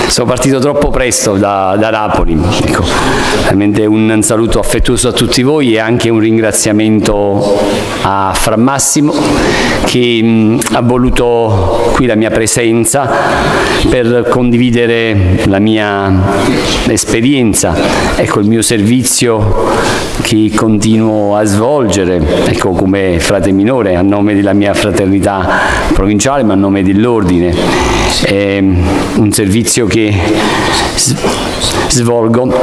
Sono partito troppo presto da Napoli. Ecco, veramente un saluto affettuoso a tutti voi e anche un ringraziamento a Fra Massimo che ha voluto qui la mia presenza per condividere la mia esperienza, ecco, il mio servizio che continuo a svolgere, ecco, come frate minore a nome della mia fraternità provinciale ma a nome dell'ordine. È un servizio che svolgo,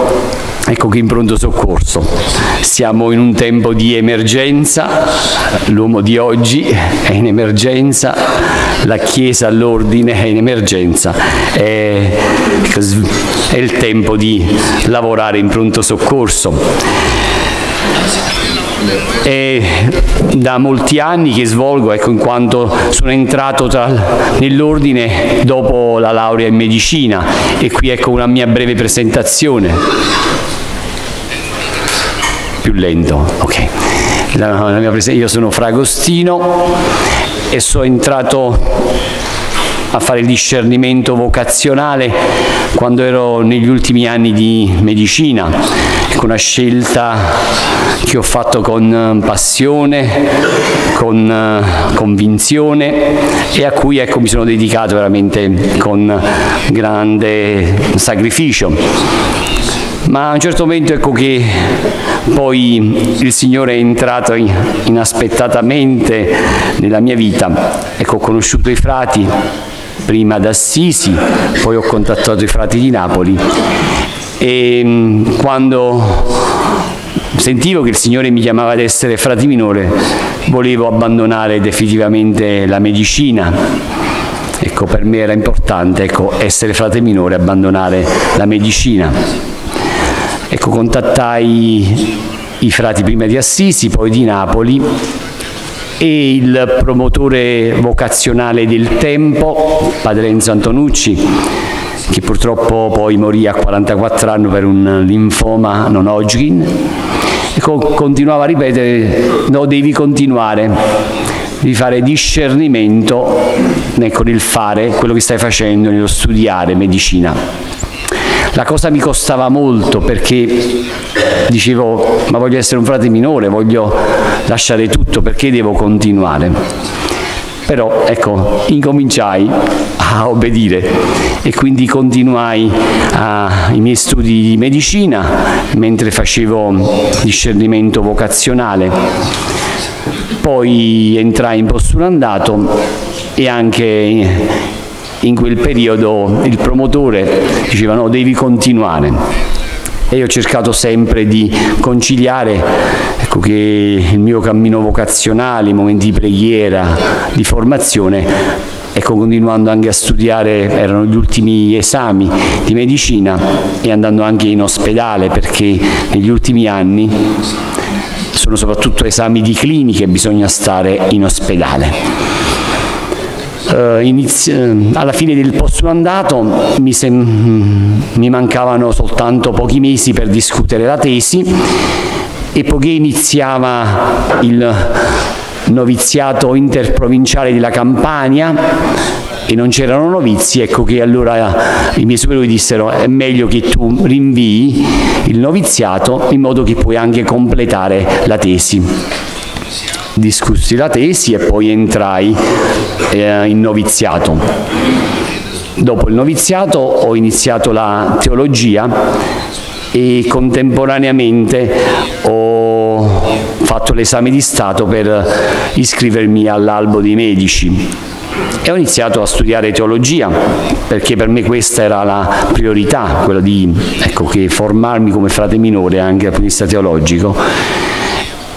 ecco, che in pronto soccorso. Siamo in un tempo di emergenza, l'uomo di oggi è in emergenza, la Chiesa, l'ordine è in emergenza, è il tempo di lavorare in pronto soccorso. È da molti anni che svolgo, ecco, in quanto sono entrato nell'ordine dopo la laurea in medicina, e qui ecco una mia breve presentazione. Più lento, ok. Io sono Fra Agostino e sono entrato a fare il discernimento vocazionale quando ero negli ultimi anni di medicina, con una scelta che ho fatto con passione, con convinzione e a cui, ecco, mi sono dedicato veramente con grande sacrificio. Ma a un certo momento, ecco, che poi il Signore è entrato inaspettatamente nella mia vita. Ecco, ho conosciuto i frati prima ad Assisi, poi ho contattato i frati di Napoli e quando sentivo che il Signore mi chiamava ad essere frate minore, volevo abbandonare definitivamente la medicina. Ecco, per me era importante, ecco, essere frate minore, abbandonare la medicina. Ecco, contattai i frati prima di Assisi, poi di Napoli, e il promotore vocazionale del tempo, padre Enzo Antonucci, che purtroppo poi morì a 44 anni per un linfoma non Hodgkin, ecco, continuava a ripetere: no, devi continuare, devi fare discernimento, ecco, nel fare quello che stai facendo, nello studiare medicina. La cosa mi costava molto perché dicevo: ma voglio essere un frate minore, voglio lasciare tutto, perché devo continuare? Però, ecco, incominciai a obbedire e quindi continuai i miei studi di medicina mentre facevo discernimento vocazionale. Poi entrai in postulandato e anche in quel periodo il promotore diceva: no, devi continuare. E io ho cercato sempre di conciliare, ecco, che il mio cammino vocazionale, i momenti di preghiera, di formazione, ecco, continuando anche a studiare, erano gli ultimi esami di medicina, e andando anche in ospedale, perché negli ultimi anni sono soprattutto esami di cliniche, bisogna stare in ospedale. Alla fine del postulandato mi mancavano soltanto pochi mesi per discutere la tesi, e poiché iniziava il noviziato interprovinciale della Campania e non c'erano novizi, ecco che allora i miei superiori dissero: è meglio che tu rinvii il noviziato in modo che puoi anche completare la tesi. Discussi la tesi e poi entrai in noviziato. Dopo il noviziato ho iniziato la teologia e contemporaneamente ho fatto l'esame di Stato per iscrivermi all'albo dei medici e ho iniziato a studiare teologia, perché per me questa era la priorità, quella di, ecco, che formarmi come frate minore anche dal punto di vista teologico.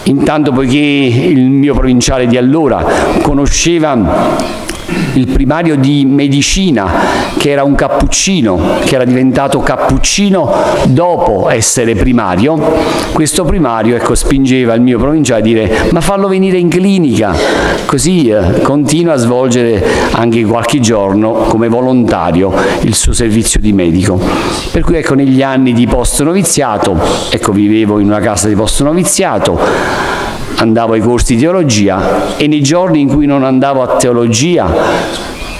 Intanto, poiché il mio provinciale di allora conosceva il primario di medicina, che era un cappuccino, che era diventato cappuccino dopo essere primario, questo primario, ecco, spingeva il mio provinciale a dire: ma fallo venire in clinica, così continua a svolgere anche qualche giorno come volontario il suo servizio di medico. Per cui, ecco, negli anni di post noviziato, ecco, vivevo in una casa di post noviziato, andavo ai corsi di teologia, e nei giorni in cui non andavo a teologia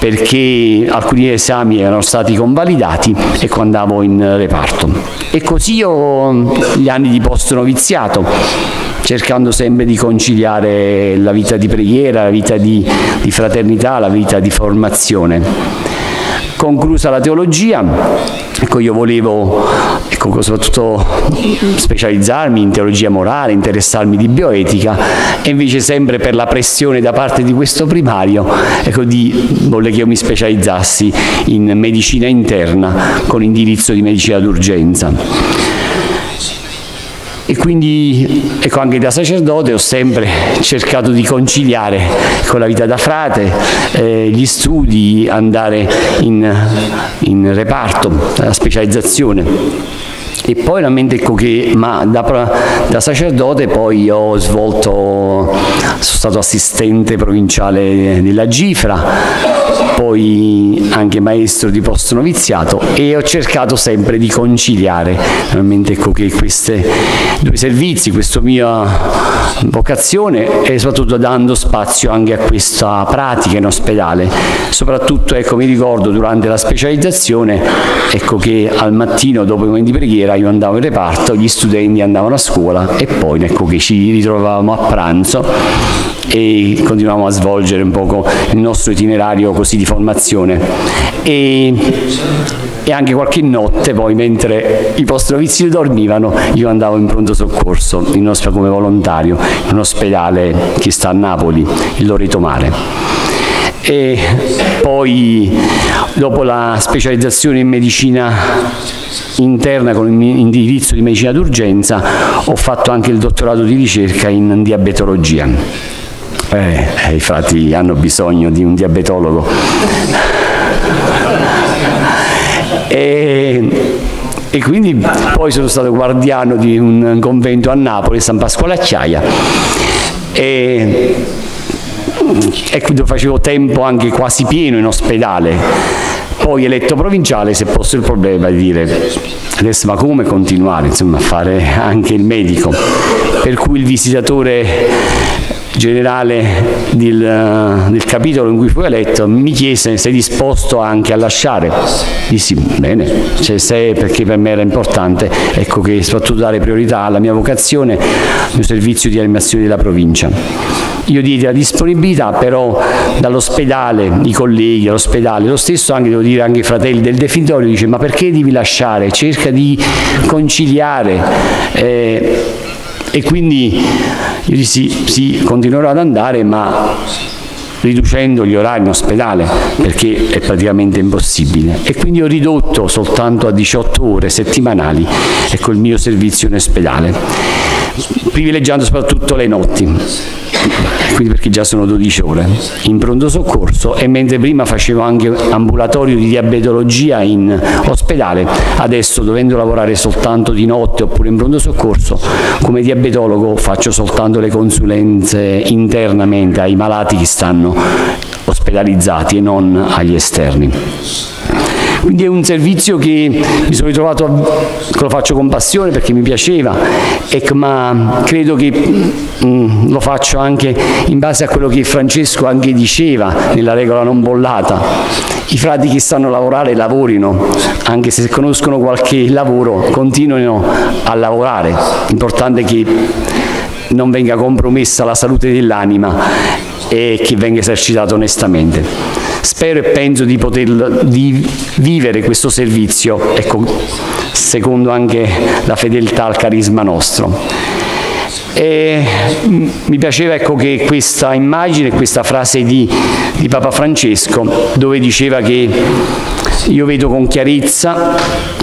perché alcuni esami erano stati convalidati e andavo in reparto. E così ho gli anni di post-noviziato, cercando sempre di conciliare la vita di preghiera, la vita di fraternità, la vita di formazione. Conclusa la teologia, ecco, io volevo soprattutto specializzarmi in teologia morale, interessarmi di bioetica, e invece sempre per la pressione da parte di questo primario, ecco, volle che io mi specializzassi in medicina interna con indirizzo di medicina d'urgenza. E quindi, ecco, anche da sacerdote ho sempre cercato di conciliare con la vita da frate, gli studi, andare in reparto, la specializzazione. E poi veramente, ecco, che da sacerdote poi sono stato assistente provinciale della Gifra, poi anche maestro di post-noviziato, e ho cercato sempre di conciliare veramente, ecco, che questi due servizi, questa mia vocazione, e soprattutto dando spazio anche a questa pratica in ospedale. Soprattutto, ecco, mi ricordo durante la specializzazione, ecco, che al mattino dopo i momenti di preghiera io andavo in reparto, gli studenti andavano a scuola e poi, ecco, che ci ritrovavamo a pranzo e continuavamo a svolgere un poco il nostro itinerario così di formazione, e anche qualche notte poi, mentre i post-novizi dormivano, io andavo in pronto soccorso come volontario in un ospedale che sta a Napoli, il Loreto Mare. E poi, dopo la specializzazione in medicina interna con indirizzo di medicina d'urgenza, ho fatto anche il dottorato di ricerca in diabetologia. I frati hanno bisogno di un diabetologo. E quindi poi sono stato guardiano di un convento a Napoli, San Pasquale Acciaia, e quindi facevo tempo anche quasi pieno in ospedale. Poi eletto provinciale si è posto il problema di dire adesso ma come continuare, insomma, a fare anche il medico, per cui il visitatore generale del capitolo in cui fu eletto mi chiese se sei disposto anche a lasciare. Dissi bene, perché per me era importante, ecco, che soprattutto dare priorità alla mia vocazione, al mio servizio di animazione della provincia. Io diedi la disponibilità, però dall'ospedale, i colleghi all'ospedale, lo stesso anche, devo dire, anche i fratelli del definitorio, dice ma perché devi lasciare, cerca di conciliare, e quindi io dissi sì, continuerò ad andare, ma riducendo gli orari in ospedale, perché è praticamente impossibile, e quindi ho ridotto soltanto a 18 ore settimanali, ecco, il mio servizio in ospedale, privilegiando soprattutto le notti, quindi perché già sono 12 ore in pronto soccorso, e mentre prima facevo anche ambulatorio di diabetologia in ospedale, adesso, dovendo lavorare soltanto di notte oppure in pronto soccorso, come diabetologo faccio soltanto le consulenze internamente ai malati che stanno ospedalizzati e non agli esterni. Quindi è un servizio che mi sono ritrovato, che lo faccio con passione perché mi piaceva, ma credo che lo faccio anche in base a quello che Francesco anche diceva nella regola non bollata. I frati che sanno lavorare lavorino, anche se conoscono qualche lavoro, continuino a lavorare. L'importante è che non venga compromessa la salute dell'anima e che venga esercitato onestamente. Spero e penso di poter vivere questo servizio, ecco, secondo anche la fedeltà al carisma nostro. E mi piaceva, ecco, che questa immagine, questa frase di Papa Francesco, dove diceva che io vedo con chiarezza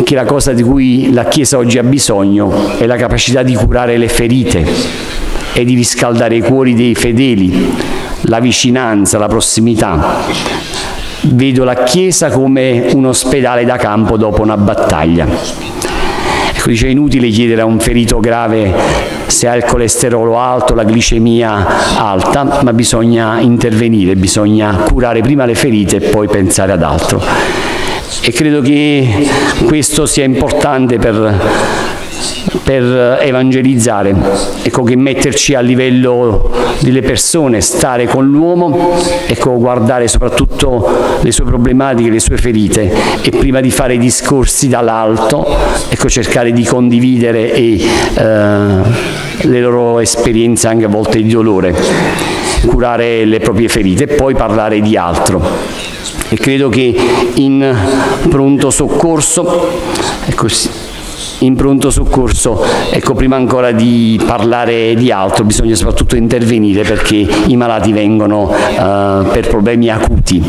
che la cosa di cui la Chiesa oggi ha bisogno è la capacità di curare le ferite e di riscaldare i cuori dei fedeli, la vicinanza, la prossimità. Vedo la Chiesa come un ospedale da campo dopo una battaglia. Ecco, dice, è inutile chiedere a un ferito grave se ha il colesterolo alto, la glicemia alta, ma bisogna intervenire, bisogna curare prima le ferite e poi pensare ad altro. E credo che questo sia importante per per evangelizzare, ecco, che metterci a livello delle persone, stare con l'uomo, ecco, guardare soprattutto le sue problematiche, le sue ferite, e prima di fare discorsi dall'alto, ecco, cercare di condividere le loro esperienze anche a volte di dolore, curare le proprie ferite e poi parlare di altro. E credo che in pronto soccorso, ecco, prima ancora di parlare di altro bisogna soprattutto intervenire, perché i malati vengono per problemi acuti,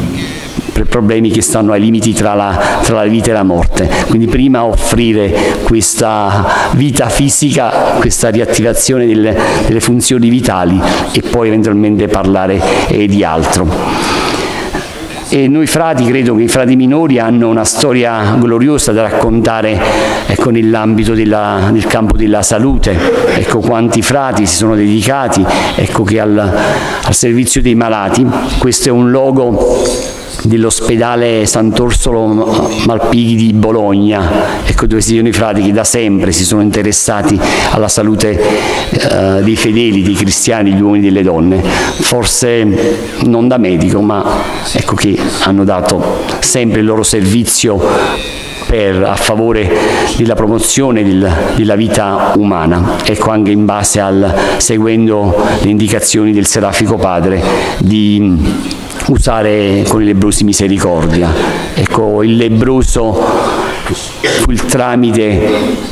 per problemi che stanno ai limiti tra la vita e la morte. Quindi prima offrire questa vita fisica, questa riattivazione delle funzioni vitali, e poi eventualmente parlare di altro. E noi frati, credo che i frati minori hanno una storia gloriosa da raccontare, ecco, nell'ambito del campo della salute. Ecco quanti frati si sono dedicati, ecco, che al servizio dei malati. Questo è un logo dell'ospedale Sant'Orsola Malpighi di Bologna, ecco, dove si sono i frati che da sempre si sono interessati alla salute dei fedeli, dei cristiani, degli uomini e delle donne, forse non da medico, ma ecco, che hanno dato sempre il loro servizio a favore della promozione della vita umana, ecco, anche in base seguendo le indicazioni del Serafico Padre di usare con i lebbrosi misericordia. Ecco, il lebbroso fu il tramite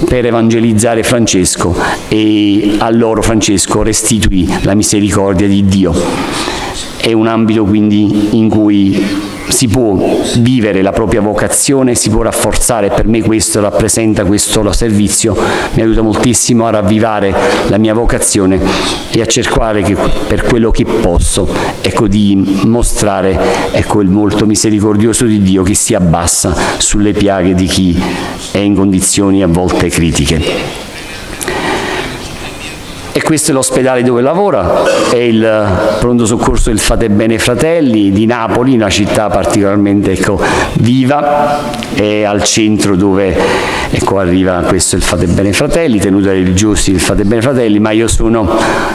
per evangelizzare Francesco, e a loro Francesco restituì la misericordia di Dio. È un ambito quindi in cui si può vivere la propria vocazione, si può rafforzare. Per me questo rappresenta, questo servizio mi aiuta moltissimo a ravvivare la mia vocazione e a cercare, per quello che posso, ecco, di mostrare, ecco, il volto misericordioso di Dio che si abbassa sulle piaghe di chi è in condizioni a volte critiche. E questo è l'ospedale dove lavora, è il pronto soccorso del Fate Bene Fratelli di Napoli, una città particolarmente, ecco, viva, è al centro dove, ecco, arriva questo il Fate Bene Fratelli, tenuta religiosi del Fate Bene Fratelli, ma io sono,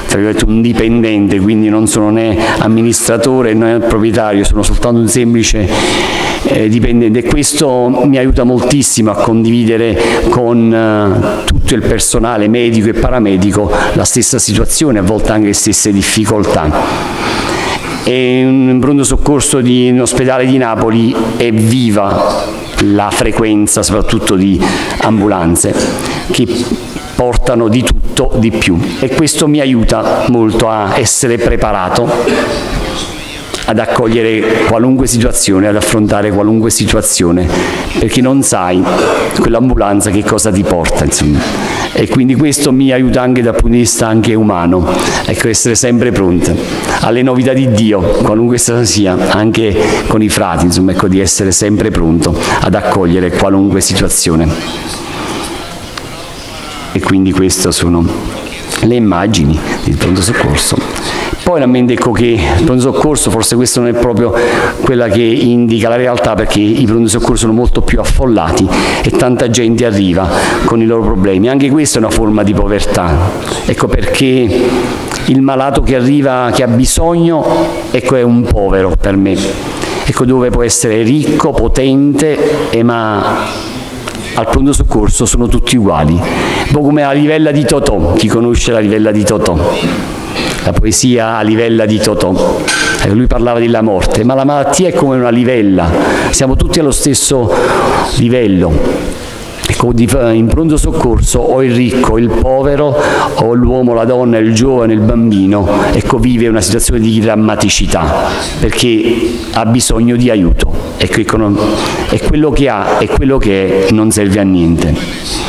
tra virgolette, un dipendente, quindi non sono né amministratore né proprietario, sono soltanto un semplice dipendente, e questo mi aiuta moltissimo a condividere con tutto il personale medico e paramedico la stessa situazione, a volte anche le stesse difficoltà. E in pronto soccorso di un ospedale di Napoli è viva la frequenza soprattutto di ambulanze che portano di tutto di più, e questo mi aiuta molto a essere preparato ad accogliere qualunque situazione, ad affrontare qualunque situazione, perché non sai quell'ambulanza che cosa ti porta, insomma. E quindi questo mi aiuta anche dal punto di vista anche umano, ecco, essere sempre pronte alle novità di Dio, qualunque essa sia, anche con i frati, insomma, ecco, di essere sempre pronto ad accogliere qualunque situazione. E quindi queste sono le immagini del pronto soccorso. Poi realmente, ecco, che il pronto soccorso, forse questo non è proprio quella che indica la realtà, perché i pronti soccorso sono molto più affollati e tanta gente arriva con i loro problemi. Anche questa è una forma di povertà, ecco, perché il malato che arriva, che ha bisogno, ecco, è un povero per me, ecco, dove può essere ricco, potente, ma al pronto soccorso sono tutti uguali, un po' come la livella di Totò. Chi conosce la livella di Totò? La poesia a livella di Totò, lui parlava della morte, ma la malattia è come una livella, siamo tutti allo stesso livello. Ecco, in pronto soccorso o il ricco, il povero, o l'uomo, la donna, il giovane, il bambino, ecco, vive una situazione di drammaticità perché ha bisogno di aiuto, ecco, e quello che ha e quello che è non serve a niente.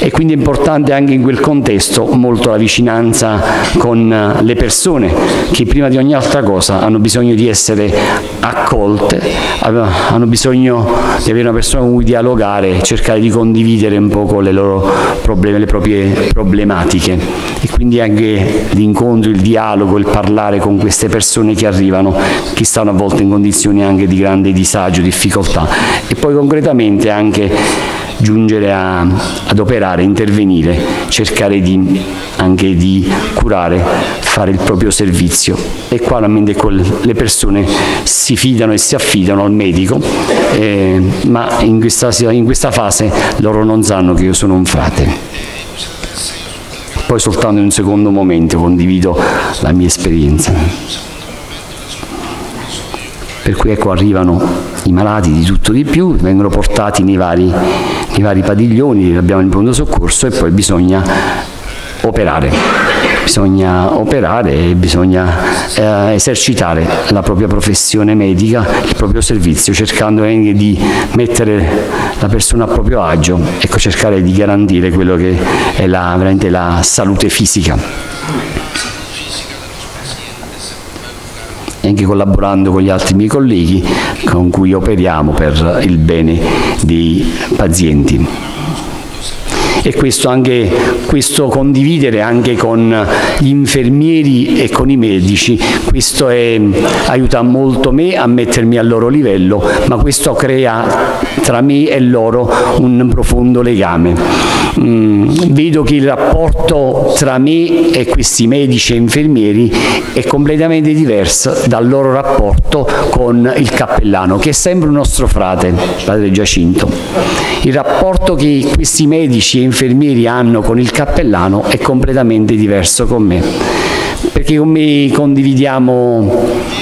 E quindi è importante anche in quel contesto molto la vicinanza con le persone che prima di ogni altra cosa hanno bisogno di essere accolte, hanno bisogno di avere una persona con cui dialogare, cercare di condividere un po' le loro problemi, le proprie problematiche, e quindi anche l'incontro, il dialogo, il parlare con queste persone che arrivano, che stanno a volte in condizioni anche di grande disagio, difficoltà, e poi concretamente anche giungere ad operare, intervenire, cercare anche di curare, fare il proprio servizio. E qua le persone si fidano e si affidano al medico, ma in questa fase loro non sanno che io sono un frate. Poi soltanto in un secondo momento condivido la mia esperienza. Per cui ecco, arrivano i malati di tutto di più, vengono portati nei vari padiglioni, abbiamo il pronto soccorso e poi bisogna operare e bisogna esercitare la propria professione medica, il proprio servizio, cercando anche di mettere la persona a proprio agio, ecco, cercare di garantire quello che è veramente la salute fisica. E anche collaborando con gli altri miei colleghi con cui operiamo per il bene dei pazienti. E questo condividere anche con gli infermieri e con i medici, questo aiuta molto me a mettermi al loro livello, ma questo crea tra me e loro un profondo legame. Vedo che il rapporto tra me e questi medici e infermieri è completamente diverso dal loro rapporto con il cappellano, che è sempre un nostro frate, padre Giacinto. Il rapporto che questi medici e infermieri hanno con il cappellano è completamente diverso con me, perché con me condividiamo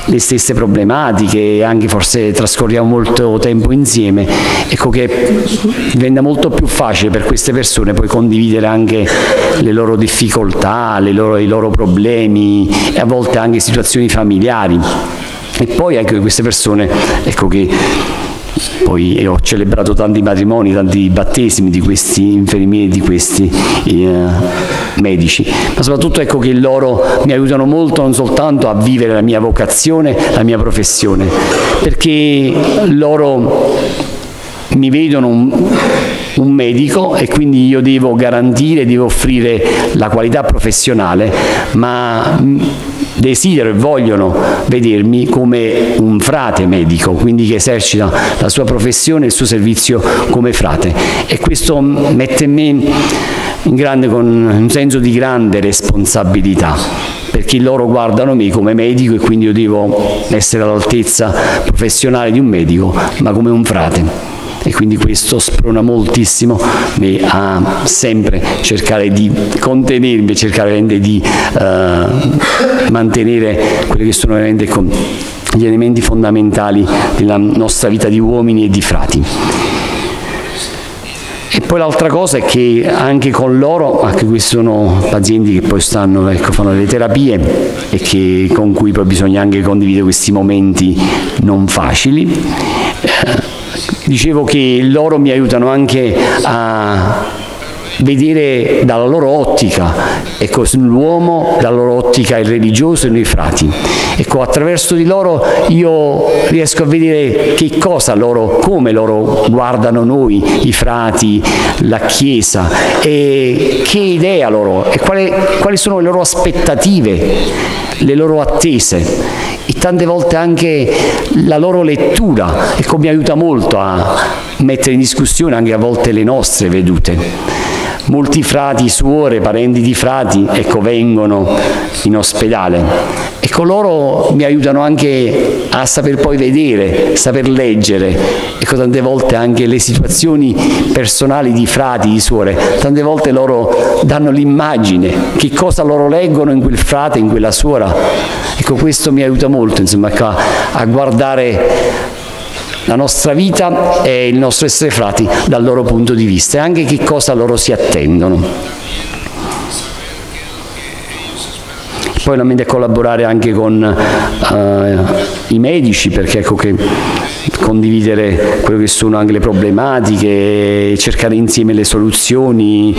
le stesse problematiche, anche forse trascorriamo molto tempo insieme, ecco che diventa molto più facile per queste persone poi condividere anche le loro difficoltà, i loro problemi e a volte anche situazioni familiari. E poi anche queste persone, ecco che poi ho celebrato tanti matrimoni, tanti battesimi di questi infermieri, di questi medici, ma soprattutto ecco che loro mi aiutano molto non soltanto a vivere la mia vocazione, la mia professione, perché loro mi vedono un medico e quindi io devo garantire, devo offrire la qualità professionale, ma desidero e vogliono vedermi come un frate medico, quindi che esercita la sua professione e il suo servizio come frate, e questo mette me con un senso di grande responsabilità, perché loro guardano me come medico e quindi io devo essere all'altezza professionale di un medico, ma come un frate. E quindi questo sprona moltissimo me a sempre cercare di contenermi, cercare di mantenere quelli che sono veramente gli elementi fondamentali della nostra vita di uomini e di frati. E poi l'altra cosa è che anche con loro, anche questi sono pazienti che poi fanno le terapie e con cui poi bisogna anche condividere questi momenti non facili. Dicevo che loro mi aiutano anche a vedere dalla loro ottica, ecco, l'uomo dalla loro ottica, il religioso e noi frati. Ecco, attraverso di loro io riesco a vedere come loro guardano noi, i frati, la Chiesa, e che idea loro, e quali sono le loro aspettative, le loro attese. E tante volte anche la loro lettura, ecco, mi aiuta molto a mettere in discussione anche a volte le nostre vedute. Molti frati, suore, parenti di frati, ecco, vengono in ospedale. Ecco, loro mi aiutano anche a saper poi vedere, saper leggere, ecco, tante volte anche le situazioni personali di frati, di suore, tante volte loro danno l'immagine, che cosa loro leggono in quel frate, in quella suora. Ecco, questo mi aiuta molto, insomma, a guardare la nostra vita e il nostro essere frati dal loro punto di vista e anche che cosa loro si attendono. Poi ovviamente collaborare anche con i medici, perché ecco che condividere quello che sono anche le problematiche, cercare insieme le soluzioni,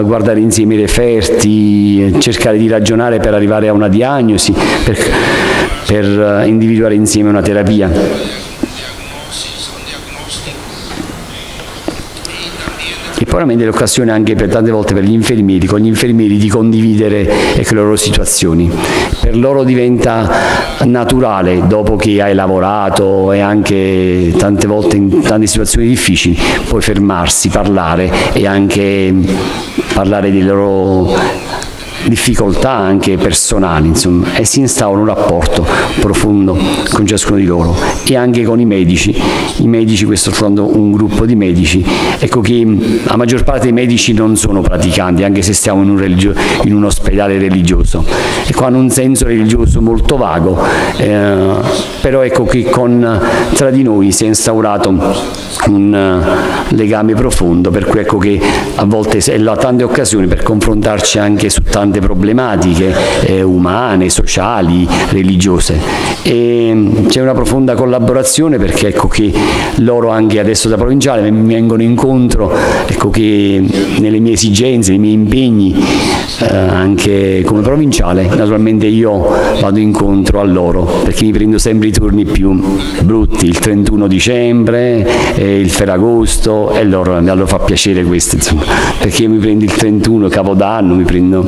guardare insieme i referti, cercare di ragionare per arrivare a una diagnosi, per individuare insieme una terapia. E poi veramente l'occasione anche per tante volte per gli infermieri, con gli infermieri di condividere le loro situazioni. Per loro diventa naturale, dopo che hai lavorato e anche tante volte in tante situazioni difficili, poi fermarsi, parlare e anche parlare delle loro difficoltà anche personali, insomma, e si instaura un rapporto profondo con ciascuno di loro e anche con i medici. I medici, questo trovando un gruppo di medici, ecco che la maggior parte dei medici non sono praticanti, anche se stiamo in un ospedale religioso, ecco, hanno un senso religioso molto vago, però ecco che tra di noi si è instaurato un legame profondo, per cui ecco che a volte è là tante occasioni per confrontarci anche su tante problematiche umane, sociali, religiose, e c'è una profonda collaborazione, perché ecco che loro anche adesso da provinciale mi vengono incontro, ecco che nelle mie esigenze, nei miei impegni anche come provinciale, naturalmente io vado incontro a loro, perché mi prendo sempre i turni più brutti, il 31 dicembre, il Ferragosto, e loro fa piacere questo, insomma, perché io mi prendo il 31 Capodanno, mi prendo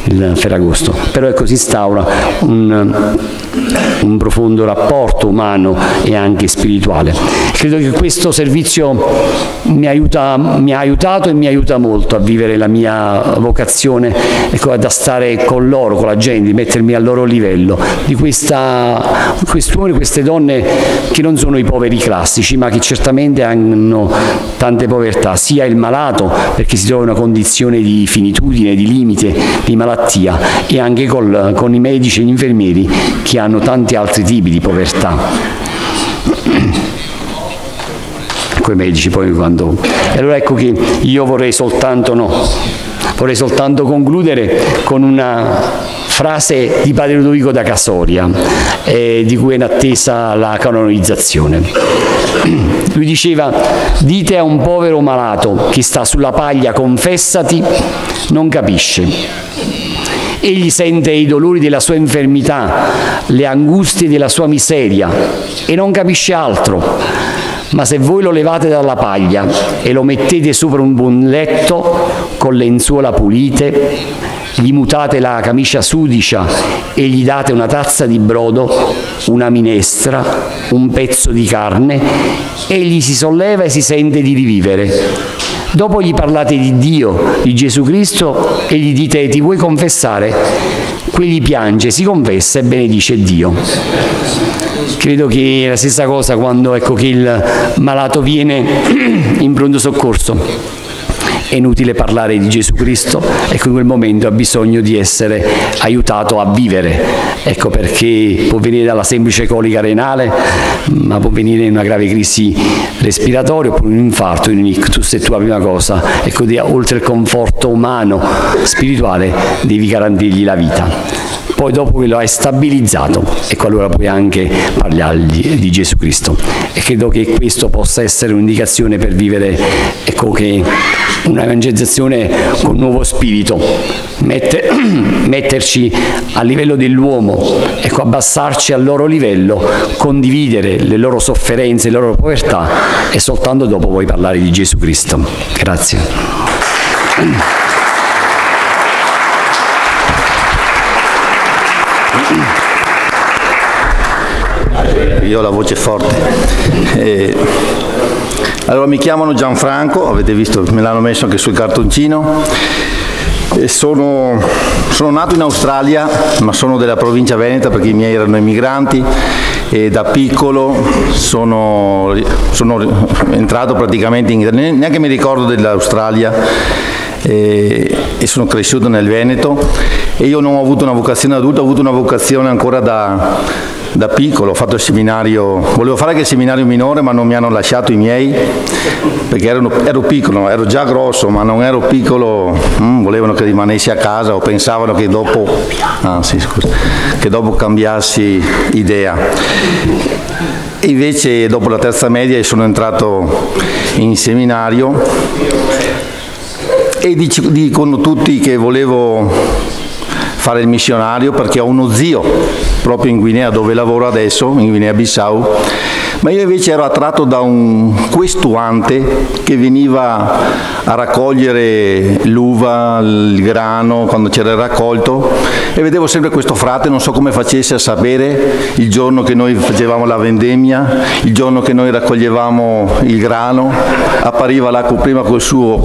il Ferragosto, però ecco si instaura un profondo rapporto umano e anche spirituale. Credo che questo servizio mi ha aiutato e mi aiuta molto a vivere la mia vocazione, ecco, da stare con loro, con la gente, mettermi al loro livello, di questi uomini, queste donne che non sono i poveri classici, ma che certamente hanno tante povertà, sia il malato, perché si trova in una condizione di finitudine, di limite, di malattia, e anche con i medici e gli infermieri che hanno tanti altri tipi di povertà. Con i medici poi quando... E allora ecco che io vorrei soltanto concludere con una frase di Padre Ludovico da Casoria, di cui è in attesa la canonizzazione. Lui diceva: dite a un povero malato che sta sulla paglia confessati, non capisce. Egli sente i dolori della sua infermità, le angustie della sua miseria e non capisce altro. Ma se voi lo levate dalla paglia e lo mettete sopra un buon letto con lenzuola pulite, gli mutate la camicia sudicia e gli date una tazza di brodo, una minestra, un pezzo di carne, egli si solleva e si sente di rivivere. Dopo gli parlate di Dio, di Gesù Cristo, e gli dite: ti vuoi confessare? Quegli piange, si confessa e benedice Dio. Credo che è la stessa cosa quando ecco che il malato viene in pronto soccorso. È inutile parlare di Gesù Cristo, ecco, in quel momento ha bisogno di essere aiutato a vivere, ecco, perché può venire dalla semplice colica renale, ma può venire in una grave crisi respiratoria, oppure un infarto, un ictus, e tu la prima cosa, ecco, oltre il conforto umano, spirituale, devi garantirgli la vita. Poi dopo che lo hai stabilizzato, ecco, allora puoi anche parlargli di Gesù Cristo. E credo che questo possa essere un'indicazione per vivere, ecco, che una evangelizzazione con nuovo spirito, metterci a livello dell'uomo, ecco, abbassarci al loro livello, condividere le loro sofferenze, le loro povertà, e soltanto dopo puoi parlare di Gesù Cristo. Grazie. Io ho la voce forte. Allora, mi chiamano Gianfranco, avete visto, me l'hanno messo anche sul cartoncino. E sono nato in Australia, ma sono della provincia veneta perché i miei erano immigranti, e da piccolo sono entrato praticamente neanche mi ricordo dell'Australia, e sono cresciuto nel Veneto, e io non ho avuto una vocazione adulta, ho avuto una vocazione ancora da piccolo. Ho fatto il seminario, volevo fare anche il seminario minore, ma non mi hanno lasciato i miei, perché ero piccolo, ero già grosso, ma non ero piccolo, volevano che rimanessi a casa, o pensavano che dopo, che dopo cambiassi idea. E invece dopo la terza media sono entrato in seminario, e dicono tutti che volevo fare il missionario perché ho uno zio proprio in Guinea, dove lavoro adesso, in Guinea Bissau, Ma io invece ero attratto da un questuante che veniva a raccogliere l'uva, il grano, quando c'era il raccolto, e vedevo sempre questo frate, non so come facesse a sapere il giorno che noi facevamo la vendemmia, il giorno che noi raccoglievamo il grano, appariva là prima con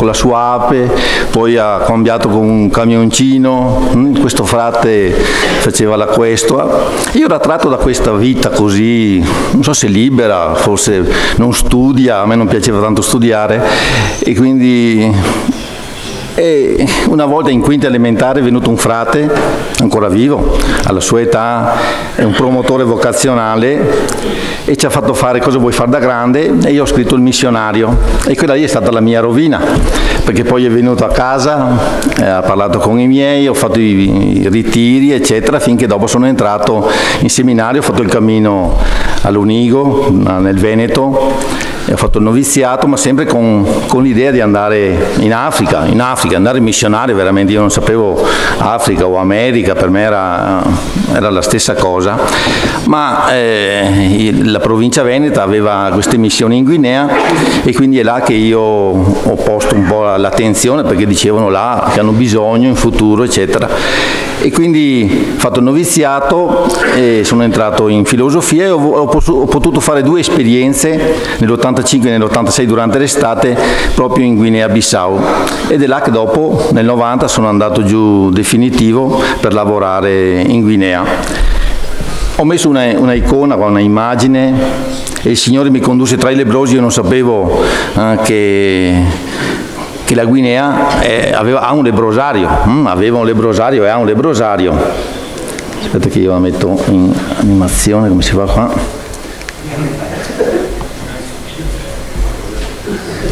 la sua ape, poi ha cambiato con un camioncino, questo frate faceva la questua. Io ero attratto da questa vita così, non so se libera, forse non studia, a me non piaceva tanto studiare, e quindi una volta in quinta elementare è venuto un frate, ancora vivo, alla sua età, è un promotore vocazionale, e ci ha fatto fare cosa vuoi fare da grande, e io ho scritto il missionario, e quella lì è stata la mia rovina, perché poi è venuto a casa, ha parlato con i miei, ho fatto i ritiri eccetera, finché dopo sono entrato in seminario, ho fatto il cammino all'Unigo nel Veneto, e ho fatto il noviziato, ma sempre con l'idea di andare in Africa, andare missionario. Veramente io non sapevo Africa o America, per me era la stessa cosa, ma la provincia veneta aveva queste missioni in Guinea, e quindi è là che io ho posto un po' l'attenzione, perché dicevano là che hanno bisogno in futuro eccetera. E quindi ho fatto il noviziato e sono entrato in filosofia, e ho potuto fare 2 esperienze nell'85 e nell'86 durante l'estate proprio in Guinea-Bissau, ed è là che dopo nel 90 sono andato giù definitivo per lavorare in Guinea. Ho messo una icona con una immagine, e il Signore mi condusse tra i lebbrosi. Io non sapevo che la Guinea ha un lebbrosario, aveva un lebbrosario e ha un lebbrosario. Aspetta che io la metto in animazione, come si fa qua.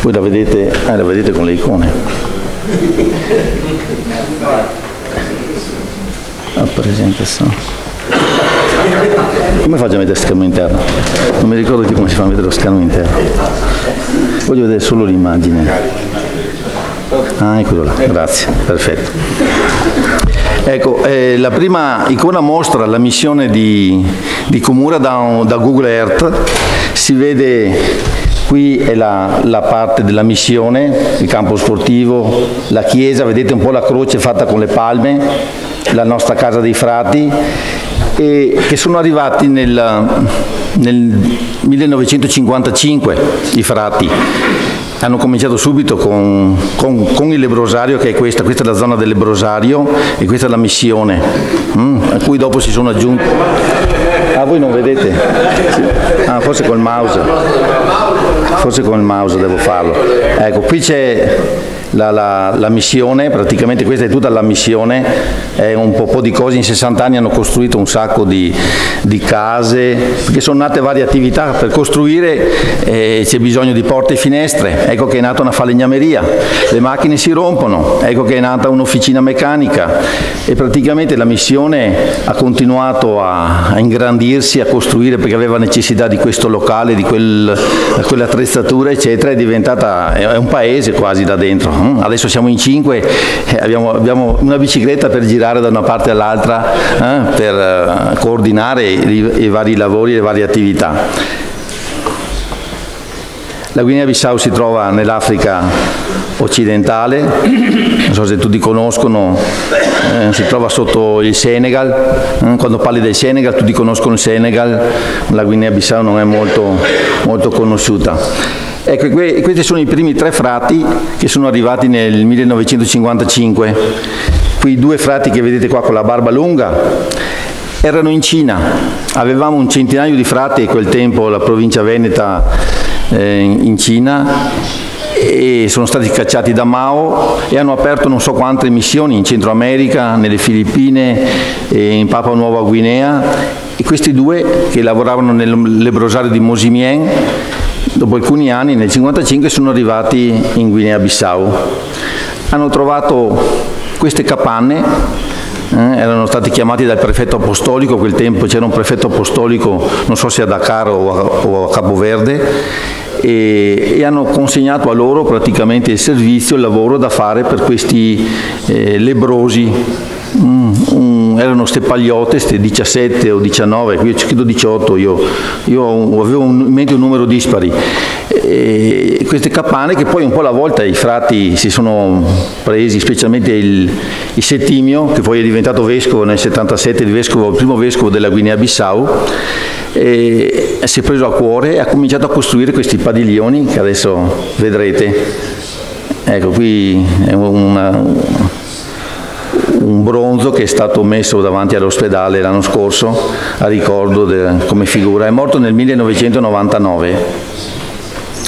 Voi la vedete con le icone. La presentazione. Come faccio a mettere schermo interno? Non mi ricordo più come si fa a mettere lo schermo interno. Voglio vedere solo l'immagine. Ah, eccolo là, grazie, perfetto. Ecco, la prima icona mostra la missione di Kumura da Google Earth. Si vede, qui è la parte della missione, il campo sportivo, la chiesa, vedete un po' la croce fatta con le palme, la nostra casa dei frati, e che sono arrivati nel 1955 i frati. Hanno cominciato subito con il lebbrosario, che è questa è la zona del lebbrosario, e questa è la missione, a cui dopo si sono aggiunti. Ah, voi non vedete? Ah, forse col mouse devo farlo. Ecco, qui c'è la missione, praticamente questa è tutta la missione, è un po' di cose. In 60 anni hanno costruito un sacco di case, perché sono nate varie attività. Per costruire c'è bisogno di porte e finestre, ecco che è nata una falegnameria, le macchine si rompono, ecco che è nata un'officina meccanica, e praticamente la missione ha continuato a ingrandirsi, a costruire, perché aveva necessità di questo locale, di quell'attrezzatura eccetera. È un paese quasi da dentro. Adesso siamo in 5, abbiamo una bicicletta per girare da una parte all'altra, per coordinare i vari lavori e le varie attività. La Guinea-Bissau si trova nell'Africa occidentale, non so se tutti conoscono, si trova sotto il Senegal. Quando parli del Senegal tutti conoscono il Senegal, la Guinea-Bissau non è molto conosciuta. Ecco, questi sono i primi 3 frati che sono arrivati nel 1955. Quei 2 frati che vedete qua con la barba lunga erano in Cina. Avevamo un centinaio di frati a quel tempo, la provincia veneta in Cina, e sono stati cacciati da Mao e hanno aperto non so quante missioni in Centro America, nelle Filippine e in Papua Nuova Guinea. E questi 2 che lavoravano nel lebbrosario di Mosimien, dopo alcuni anni, nel 1955, sono arrivati in Guinea-Bissau. Hanno trovato queste capanne, erano stati chiamati dal prefetto apostolico. A quel tempo c'era un prefetto apostolico, non so se a Dakar o a Capoverde, e hanno consegnato a loro praticamente il servizio, il lavoro da fare per questi lebbrosi. erano ste pagliotte, ste 17 o 19, qui ho scritto 18, io avevo in mente un numero dispari. E queste capanne che poi un po' alla volta i frati si sono presi, specialmente il Settimio, che poi è diventato vescovo nel 77, il primo vescovo della Guinea-Bissau, e si è preso a cuore e ha cominciato a costruire questi padiglioni che adesso vedrete. Ecco, qui è un bronzo che è stato messo davanti all'ospedale l'anno scorso a ricordo come figura. È morto nel 1999.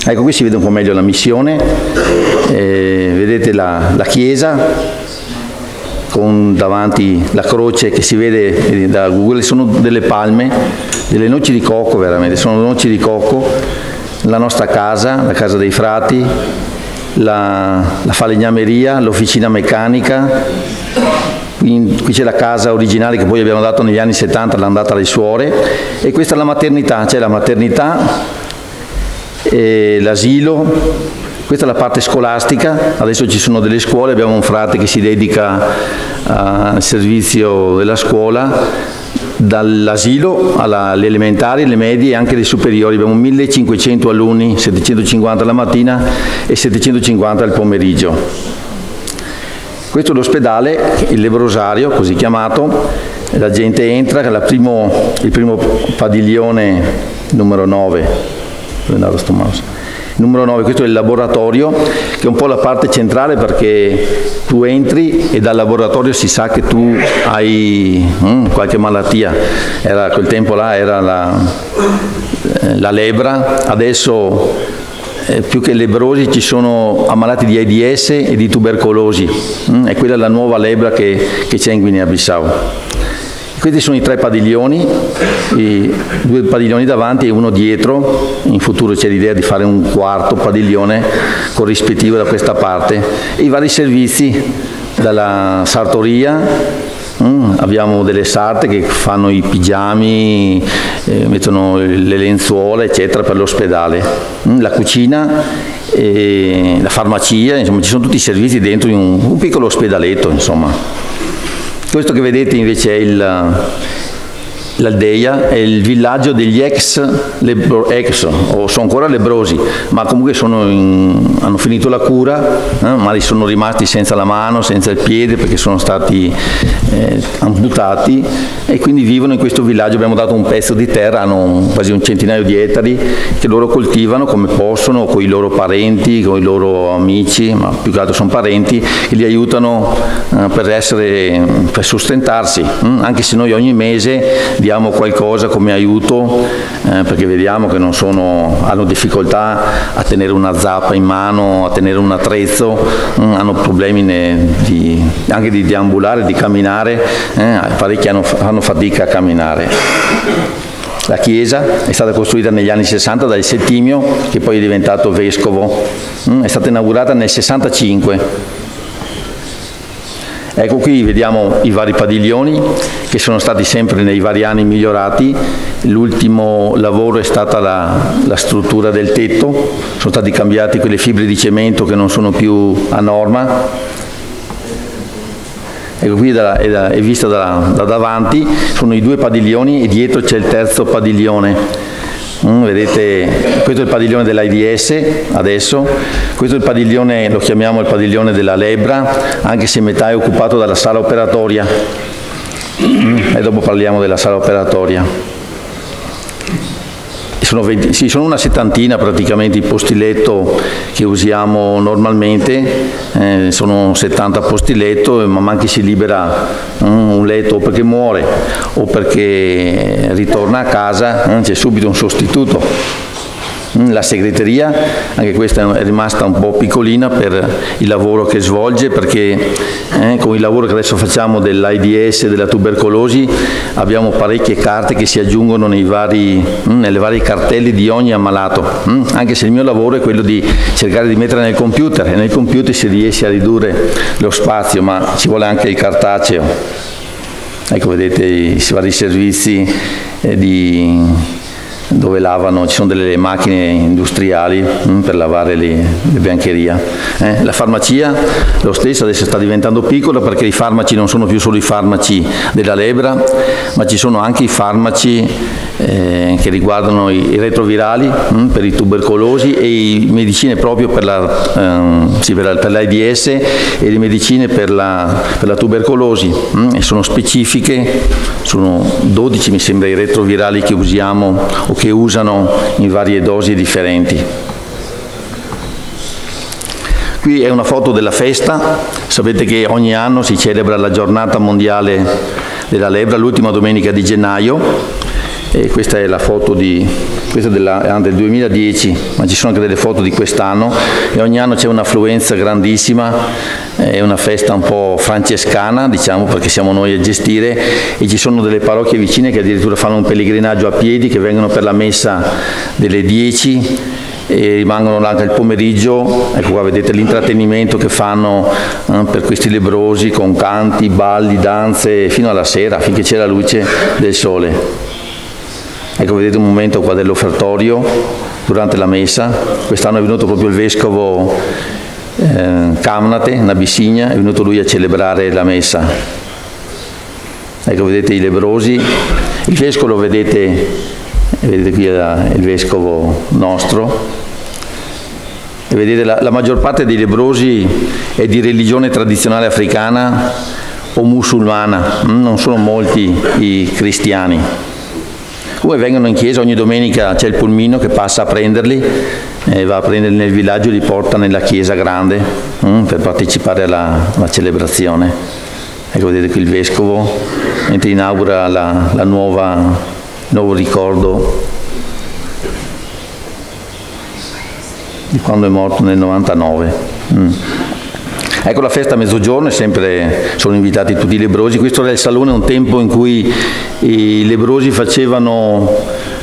Ecco, qui si vede un po' meglio la missione, vedete la chiesa con davanti la croce che si vede da Google, sono delle palme, delle noci di cocco veramente, sono noci di cocco, la nostra casa, la casa dei frati, la falegnameria, l'officina meccanica, qui c'è la casa originale che poi abbiamo dato negli anni 70, l'hanno data alle suore, e questa è la maternità, c'è la maternità, l'asilo, questa è la parte scolastica, adesso ci sono delle scuole, abbiamo un frate che si dedica al servizio della scuola, dall'asilo alle elementari, le medie e anche le superiori, abbiamo 1500 alunni, 750 la mattina e 750 al pomeriggio. Questo è l'ospedale, il lebbrosario, così chiamato, la gente entra, il primo padiglione numero 9. Numero 9, questo è il laboratorio, che è un po' la parte centrale perché tu entri e dal laboratorio si sa che tu hai qualche malattia. A quel tempo là era la lebbra, adesso più che lebbrosi ci sono ammalati di AIDS e di tubercolosi, e quella è la nuova lebbra che c'è in Guinea-Bissau. Questi sono i 3 padiglioni, 2 padiglioni davanti e uno dietro. In futuro c'è l'idea di fare un 4º padiglione corrispettivo da questa parte. E i vari servizi, dalla sartoria, abbiamo delle sarte che fanno i pigiami, mettono le lenzuola eccetera per l'ospedale, la cucina, la farmacia, insomma ci sono tutti i servizi dentro in un piccolo ospedaletto, insomma. Questo che vedete invece è l'Aldeia, è il villaggio degli o sono ancora lebbrosi, ma comunque hanno finito la cura, ma sono rimasti senza la mano, senza il piede perché sono stati amputati, e quindi vivono in questo villaggio. Abbiamo dato un pezzo di terra, hanno quasi un centinaio di ettari che loro coltivano come possono, con i loro parenti, con i loro amici, ma più che altro sono parenti, che li aiutano per sostentarsi, anche se noi ogni mese diamo qualcosa come aiuto, perché vediamo che hanno difficoltà a tenere una zappa in mano, a tenere un attrezzo, hanno problemi anche di deambulare, di camminare, parecchi hanno fatica a camminare. La chiesa è stata costruita negli anni 60 dal Settimio, che poi è diventato vescovo, è stata inaugurata nel 65. Ecco, qui vediamo i vari padiglioni che sono stati sempre nei vari anni migliorati. L'ultimo lavoro è stata la struttura del tetto, sono stati cambiati quelle fibre di cemento che non sono più a norma. Ecco, qui è vista da davanti, sono i 2 padiglioni e dietro c'è il 3º padiglione. Vedete, questo è il padiglione dell'AIDS adesso, questo è il padiglione, lo chiamiamo il padiglione della lebbra, anche se metà è occupato dalla sala operatoria, e dopo parliamo della sala operatoria. Sono una settantina praticamente i posti letto che usiamo normalmente, sono 70 posti letto, ma man che si libera un letto o perché muore o perché ritorna a casa, c'è subito un sostituto. La segreteria, anche questa è rimasta un po' piccolina per il lavoro che svolge, perché con il lavoro che adesso facciamo dell'AIDS e della tubercolosi abbiamo parecchie carte che si aggiungono nelle varie cartelle di ogni ammalato, anche se il mio lavoro è quello di cercare di mettere nel computer, e nel computer si riesce a ridurre lo spazio, ma ci vuole anche il cartaceo. Ecco, vedete i vari servizi dove lavano, ci sono delle macchine industriali per lavare le biancheria. La farmacia, lo stesso, adesso sta diventando piccola perché i farmaci non sono più solo i farmaci della lebbra, ma ci sono anche i farmaci che riguardano i retrovirali per i tubercolosi e i medicine proprio per l'AIDS e le medicine per la tubercolosi, e sono specifiche, sono 12 mi sembra i retrovirali che usiamo o che usano in varie dosi differenti. Qui è una foto della festa, sapete che ogni anno si celebra la giornata mondiale della lebbra, l'ultima domenica di gennaio. E questa è la foto del 2010, ma ci sono anche delle foto di quest'anno e ogni anno c'è un'affluenza grandissima, è una festa un po' francescana, diciamo, perché siamo noi a gestire, e ci sono delle parrocchie vicine che addirittura fanno un pellegrinaggio a piedi, che vengono per la messa delle 10 e rimangono anche il pomeriggio. Ecco qua vedete l'intrattenimento che fanno per questi lebbrosi con canti, balli, danze fino alla sera, finché c'è la luce del sole. Ecco, vedete un momento qua dell'offertorio durante la messa. Quest'anno è venuto proprio il vescovo Camnate, in Abissinia, è venuto lui a celebrare la messa. Ecco, vedete i lebbrosi, il vescovo lo vedete qui il vescovo nostro, e vedete la maggior parte dei lebbrosi è di religione tradizionale africana o musulmana, non sono molti i cristiani. Come vengono in chiesa ogni domenica, c'è il pulmino che passa a prenderli, va a prenderli nel villaggio e li porta nella chiesa grande per partecipare alla celebrazione. Ecco, vedete qui il vescovo mentre inaugura il nuovo ricordo di quando è morto nel 99. Ecco, la festa a mezzogiorno sono invitati tutti i lebbrosi. Questo era il salone, un tempo in cui i lebbrosi facevano,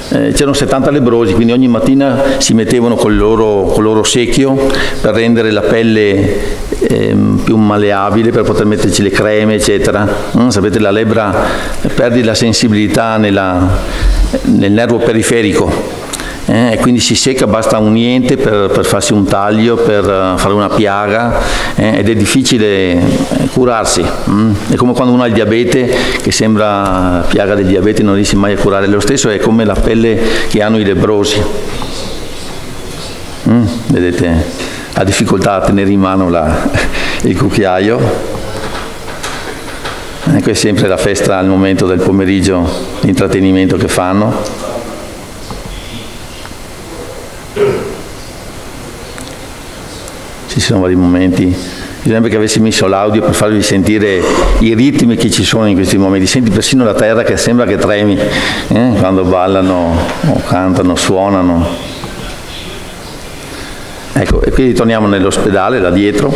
c'erano 70 lebbrosi, quindi ogni mattina si mettevano col loro secchio per rendere la pelle più malleabile, per poter metterci le creme, eccetera. Sapete, la lebbra perde la sensibilità nel nervo periferico. E quindi si secca, basta un niente per farsi un taglio, per fare una piaga, ed è difficile curarsi. È come quando uno ha il diabete, che sembra piaga del diabete, non riesce mai a curare. Lo stesso è come la pelle che hanno i lebbrosi. Vedete la difficoltà a tenere in mano il cucchiaio. Ecco, è sempre la festa al momento del pomeriggio, l'intrattenimento che fanno. Ci sono vari momenti, bisognerebbe che avessi messo l'audio per farvi sentire i ritmi che ci sono in questi momenti. Senti persino la terra che sembra che tremi quando ballano o cantano, suonano. Ecco, e qui ritorniamo nell'ospedale là dietro.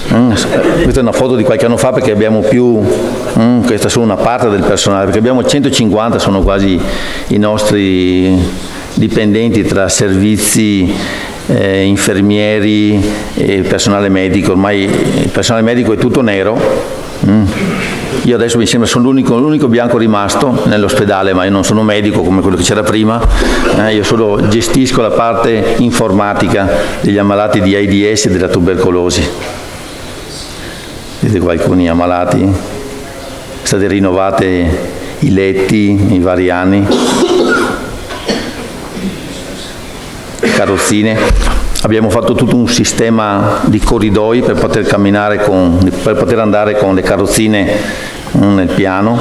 Questa è una foto di qualche anno fa, perché abbiamo questa è solo una parte del personale, perché abbiamo 150, sono quasi i nostri dipendenti tra servizi, infermieri e personale medico. Ormai il personale medico è tutto nero. Io adesso mi sembra sono l'unico bianco rimasto nell'ospedale, ma io non sono medico come quello che c'era prima, io solo gestisco la parte informatica degli ammalati di AIDS e della tubercolosi. Vedete qua alcuni ammalati, state rinnovate i letti in vari anni, carrozzine. Abbiamo fatto tutto un sistema di corridoi per poter camminare per poter andare con le carrozzine nel piano.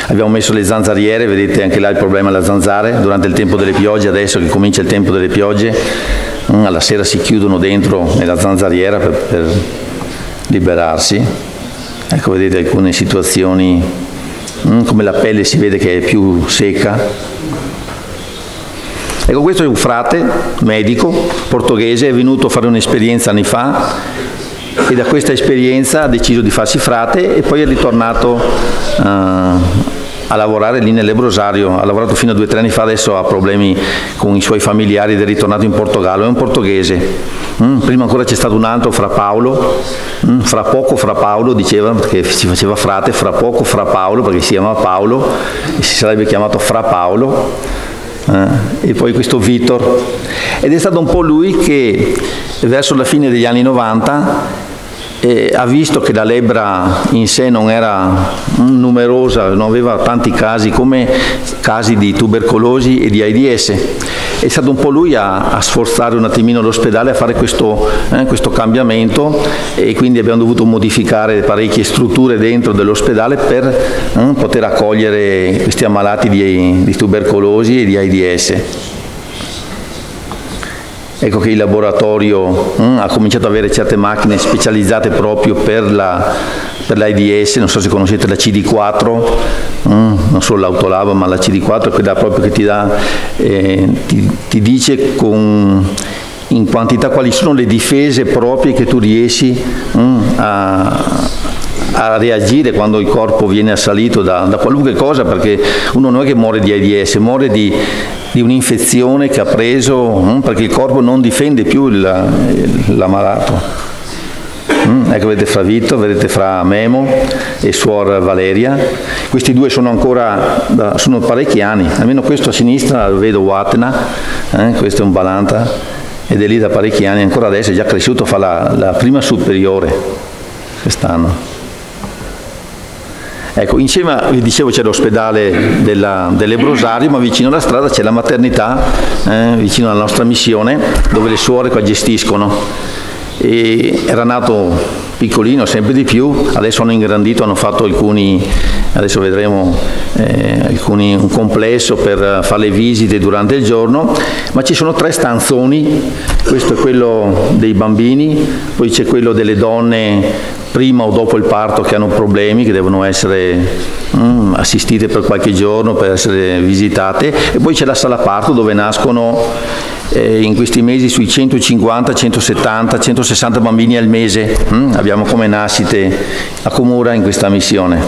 Abbiamo messo le zanzariere, vedete anche là il problema delle zanzare durante il tempo delle piogge. Adesso che comincia il tempo delle piogge, alla sera si chiudono dentro nella zanzariera per liberarsi. Ecco, vedete alcune situazioni, come la pelle si vede che è più secca. Ecco, questo è un frate medico portoghese, è venuto a fare un'esperienza anni fa e da questa esperienza ha deciso di farsi frate e poi è ritornato a lavorare lì nel lebbrosario. Ha lavorato fino a 2 o 3 anni fa, adesso ha problemi con i suoi familiari ed è ritornato in Portogallo. È un portoghese. Prima ancora c'è stato un altro, Fra Paolo, fra poco Fra Paolo diceva, perché si faceva frate, fra poco Fra Paolo perché si chiamava Paolo e si sarebbe chiamato Fra Paolo. e poi questo Vittor, ed è stato un po' lui che verso la fine degli anni 90 ha visto che la lebbra in sé non era numerosa, non aveva tanti casi come casi di tubercolosi e di AIDS. È stato un po' lui a sforzare un attimino l'ospedale a fare questo cambiamento, e quindi abbiamo dovuto modificare parecchie strutture dentro dell'ospedale per poter accogliere questi ammalati di tubercolosi e di AIDS. Ecco che il laboratorio ha cominciato ad avere certe macchine specializzate proprio per l'AIDS, non so se conoscete la CD4, non solo l'autolab ma la CD4 è quella proprio che ti dice in quantità quali sono le difese proprie che tu riesci a reagire quando il corpo viene assalito da qualunque cosa, perché uno non è che muore di AIDS, muore di un'infezione che ha preso perché il corpo non difende più l'ammalato. Ecco, vedete fra Vittor, vedete fra Memo e Suor Valeria, questi due sono ancora, sono parecchi anni, almeno questo a sinistra lo vedo Watna, questo è un Balanta, ed è lì da parecchi anni, ancora adesso è già cresciuto, fa la prima superiore quest'anno. Ecco, insieme, vi dicevo, c'è l'ospedale del Lebrosario, ma vicino alla strada c'è la maternità, vicino alla nostra missione, dove le suore qua gestiscono. E era nato piccolino, sempre di più, adesso hanno ingrandito, hanno fatto alcuni, adesso vedremo un complesso per fare le visite durante il giorno, ma ci sono 3 stanzoni, questo è quello dei bambini, poi c'è quello delle donne prima o dopo il parto che hanno problemi, che devono essere assistite per qualche giorno, per essere visitate, e poi c'è la sala parto dove nascono in questi mesi sui 150, 170, 160 bambini al mese, abbiamo come nascite a Comura in questa missione.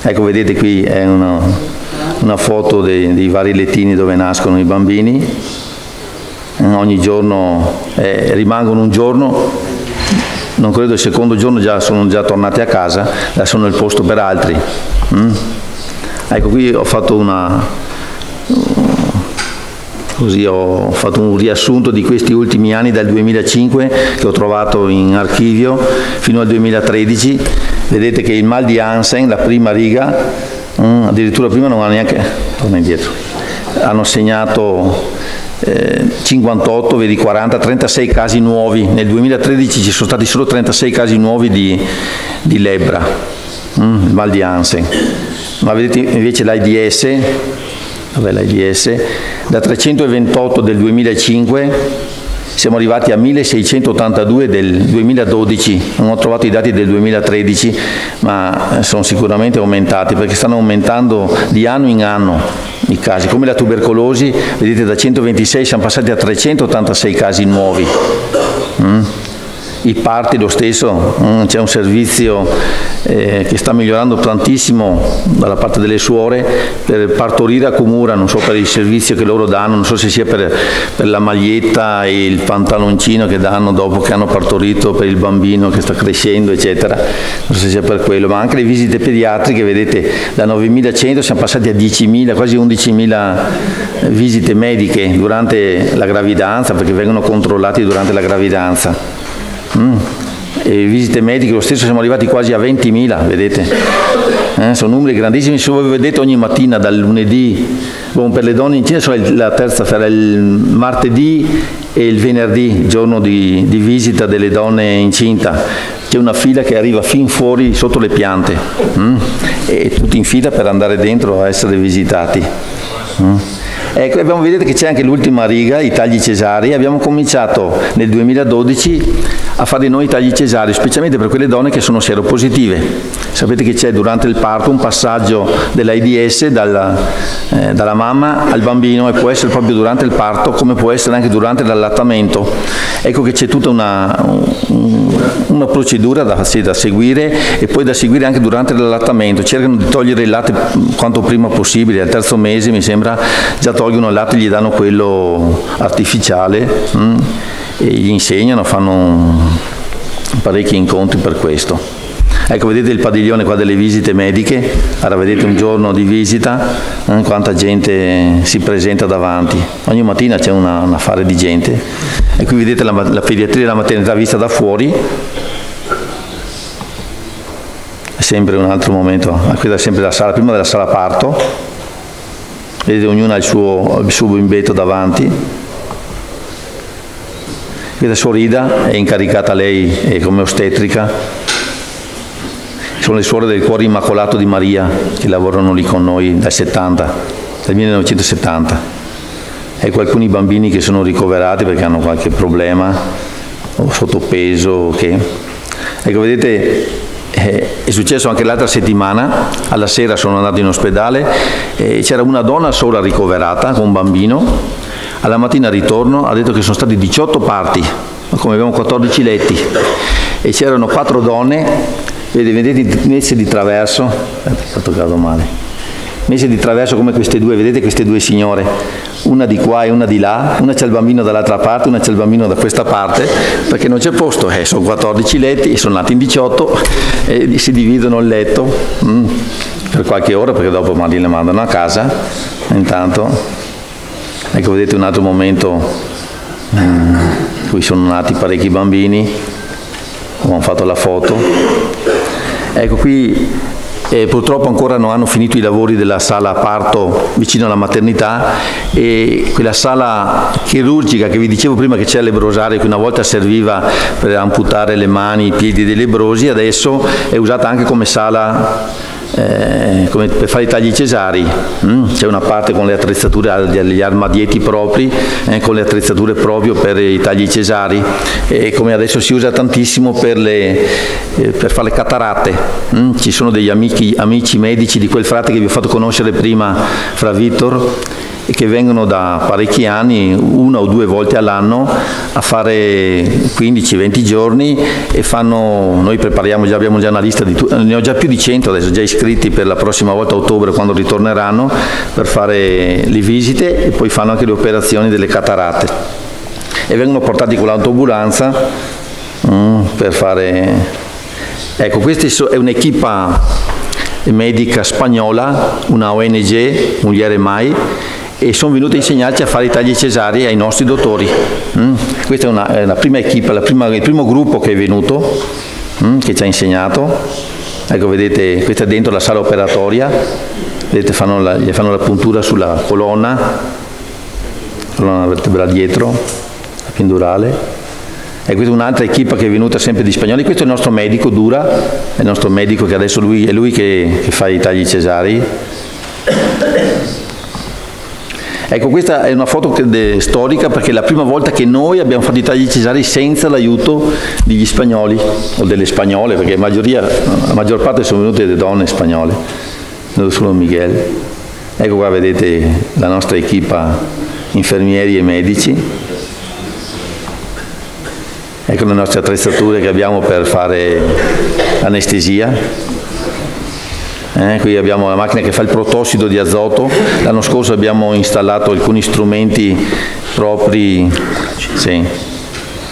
Ecco, vedete qui è una foto dei vari lettini dove nascono i bambini, ogni giorno rimangono un giorno, non credo il secondo giorno sono già tornati a casa, adesso sono il posto per altri. Ecco, qui ho fatto ho fatto un riassunto di questi ultimi anni dal 2005 che ho trovato in archivio fino al 2013. Vedete che il mal di Hansen, la prima riga, addirittura prima non ha neanche, torna indietro, hanno segnato 58, vedi 40, 36 casi nuovi, nel 2013 ci sono stati solo 36 casi nuovi di lebbra, il mal di Hansen. Ma vedete invece l'AIDS, da 328 del 2005 siamo arrivati a 1682 del 2012, non ho trovato i dati del 2013, ma sono sicuramente aumentati perché stanno aumentando di anno in anno i casi, come la tubercolosi, vedete da 126 siamo passati a 386 casi nuovi. I parti lo stesso, c'è un servizio che sta migliorando tantissimo dalla parte delle suore per partorire a Comura, non so per il servizio che loro danno, non so se sia per la maglietta e il pantaloncino che danno dopo che hanno partorito per il bambino che sta crescendo eccetera, non so se sia per quello, ma anche le visite pediatriche, vedete da 9.100 siamo passati a 10.000, quasi 11.000 visite mediche durante la gravidanza, perché vengono controllati durante la gravidanza. E visite mediche lo stesso siamo arrivati quasi a 20.000, vedete, sono numeri grandissimi. Se voi vedete ogni mattina dal lunedì, per le donne in Cina sono la terza feria, il martedì e il venerdì, giorno di visita delle donne incinta, c'è una fila che arriva fin fuori sotto le piante, e tutti in fila per andare dentro a essere visitati. Ecco, vedete che c'è anche l'ultima riga, i tagli cesarei. Abbiamo cominciato nel 2012 a fare noi i tagli cesarei, specialmente per quelle donne che sono seropositive. Sapete che c'è durante il parto un passaggio dell'AIDS dalla mamma al bambino, e può essere proprio durante il parto come può essere anche durante l'allattamento. Ecco che c'è tutta una procedura da seguire, e poi da seguire anche durante l'allattamento. Cercano di togliere il latte quanto prima possibile, al 3° mese mi sembra già tolgono il latte e gli danno quello artificiale, e gli insegnano, fanno parecchi incontri per questo. Ecco, vedete il padiglione qua delle visite mediche, ora vedete un giorno di visita, quanta gente si presenta davanti, ogni mattina c'è un affare di gente, e qui vedete la pediatria e la maternità vista da fuori, è sempre un altro momento, questa è sempre la sala, prima della sala parto, vedete ognuno ha il suo bimbetto davanti. Questa sorrida è incaricata lei come ostetrica, sono le suore del Cuore Immacolato di Maria che lavorano lì con noi dal 1970. Ecco alcuni bambini che sono ricoverati perché hanno qualche problema o sottopeso. Ecco, vedete, è successo anche l'altra settimana, alla sera sono andato in ospedale, c'era una donna sola ricoverata con un bambino. Alla mattina al ritorno ha detto che sono stati 18 parti, come abbiamo 14 letti, e c'erano 4 donne, vedete messe di traverso, ho toccato male, messe di traverso come queste due, vedete queste due signore, una di qua e una di là, una c'è il bambino dall'altra parte, una c'è il bambino da questa parte, perché non c'è posto, sono 14 letti, e sono nati in 18, e si dividono il letto per qualche ora, perché dopo le mandano a casa, intanto. Ecco, vedete un altro momento in cui sono nati parecchi bambini, abbiamo fatto la foto. Ecco, qui purtroppo ancora non hanno finito i lavori della sala parto vicino alla maternità, e quella sala chirurgica che vi dicevo prima che c'è il lebbrosario, che una volta serviva per amputare le mani, i piedi dei lebbrosi, adesso è usata anche come sala come per fare i tagli cesari. C'è una parte con le attrezzature, gli armadietti propri, con le attrezzature proprio per i tagli cesari, e come adesso si usa tantissimo per fare le cataratte. Ci sono degli amici medici di quel frate che vi ho fatto conoscere prima, Fra Vittor, che vengono da parecchi anni, 1 o 2 volte all'anno, a fare 15-20 giorni, e noi prepariamo, abbiamo già una lista, ne ho già più di 100 adesso già iscritti per la prossima volta a ottobre, quando ritorneranno, per fare le visite, e poi fanno anche le operazioni delle cataratte, e vengono portati con l'autoambulanza per fare. Ecco, questa è un'equipa medica spagnola, una ONG, Mugliere Mai, e sono venuti a insegnarci a fare i tagli cesari ai nostri dottori. Questa è la prima equipa, il primo gruppo che è venuto, che ci ha insegnato. Ecco, vedete, questa è dentro la sala operatoria, vedete, gli fanno la puntura sulla colonna vertebrale dietro, la pendurale. E questa è un'altra equipa che è venuta sempre di spagnoli. Questo è il nostro medico Dura, è il nostro medico che adesso è lui che fa i tagli cesari. Ecco, questa è una foto storica, perché è la prima volta che noi abbiamo fatto i tagli cesari senza l'aiuto degli spagnoli o delle spagnole, perché la maggior parte sono venute delle donne spagnole, non solo Miguel. Ecco qua, vedete la nostra equipa infermieri e medici. Ecco le nostre attrezzature che abbiamo per fare anestesia. Qui abbiamo la macchina che fa il protossido di azoto. L'anno scorso abbiamo installato alcuni strumenti propri. Sì.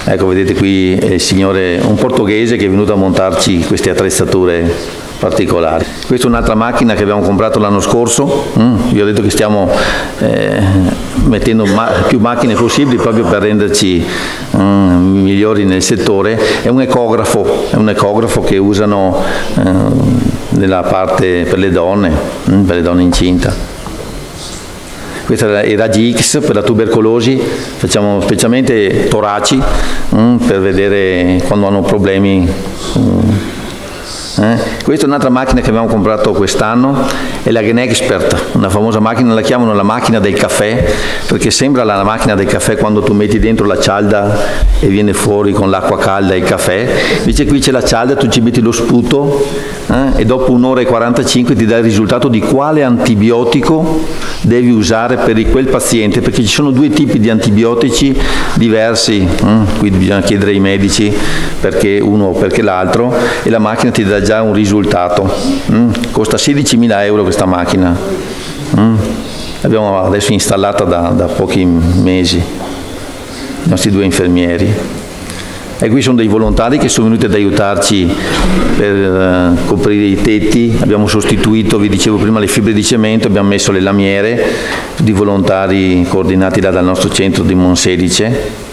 Ecco, vedete qui il signore, un portoghese, che è venuto a montarci queste attrezzature particolari. Questa è un'altra macchina che abbiamo comprato l'anno scorso. Vi ho detto che stiamo mettendo più macchine possibili proprio per renderci migliori nel settore. È un ecografo che usano nella parte per le donne incinte. Questa è i raggi X per la tubercolosi, facciamo specialmente toraci per vedere quando hanno problemi. Questa è un'altra macchina che abbiamo comprato quest'anno, è la Genexpert, una famosa macchina, la chiamano la macchina del caffè, perché sembra la macchina del caffè quando tu metti dentro la cialda e viene fuori con l'acqua calda il caffè. Invece qui c'è la cialda, tu ci metti lo sputo e dopo 1 ora e 45 ti dà il risultato di quale antibiotico devi usare per quel paziente, perché ci sono 2 tipi di antibiotici diversi, quindi bisogna chiedere ai medici perché uno o perché l'altro, e la macchina ti dà già un risultato. Costa 16.000 euro questa macchina, l'abbiamo adesso installata da pochi mesi, i nostri 2 infermieri. E qui sono dei volontari che sono venuti ad aiutarci per coprire i tetti, abbiamo sostituito, vi dicevo prima, le fibre di cemento, abbiamo messo le lamiere, di volontari coordinati dal nostro centro di Monselice.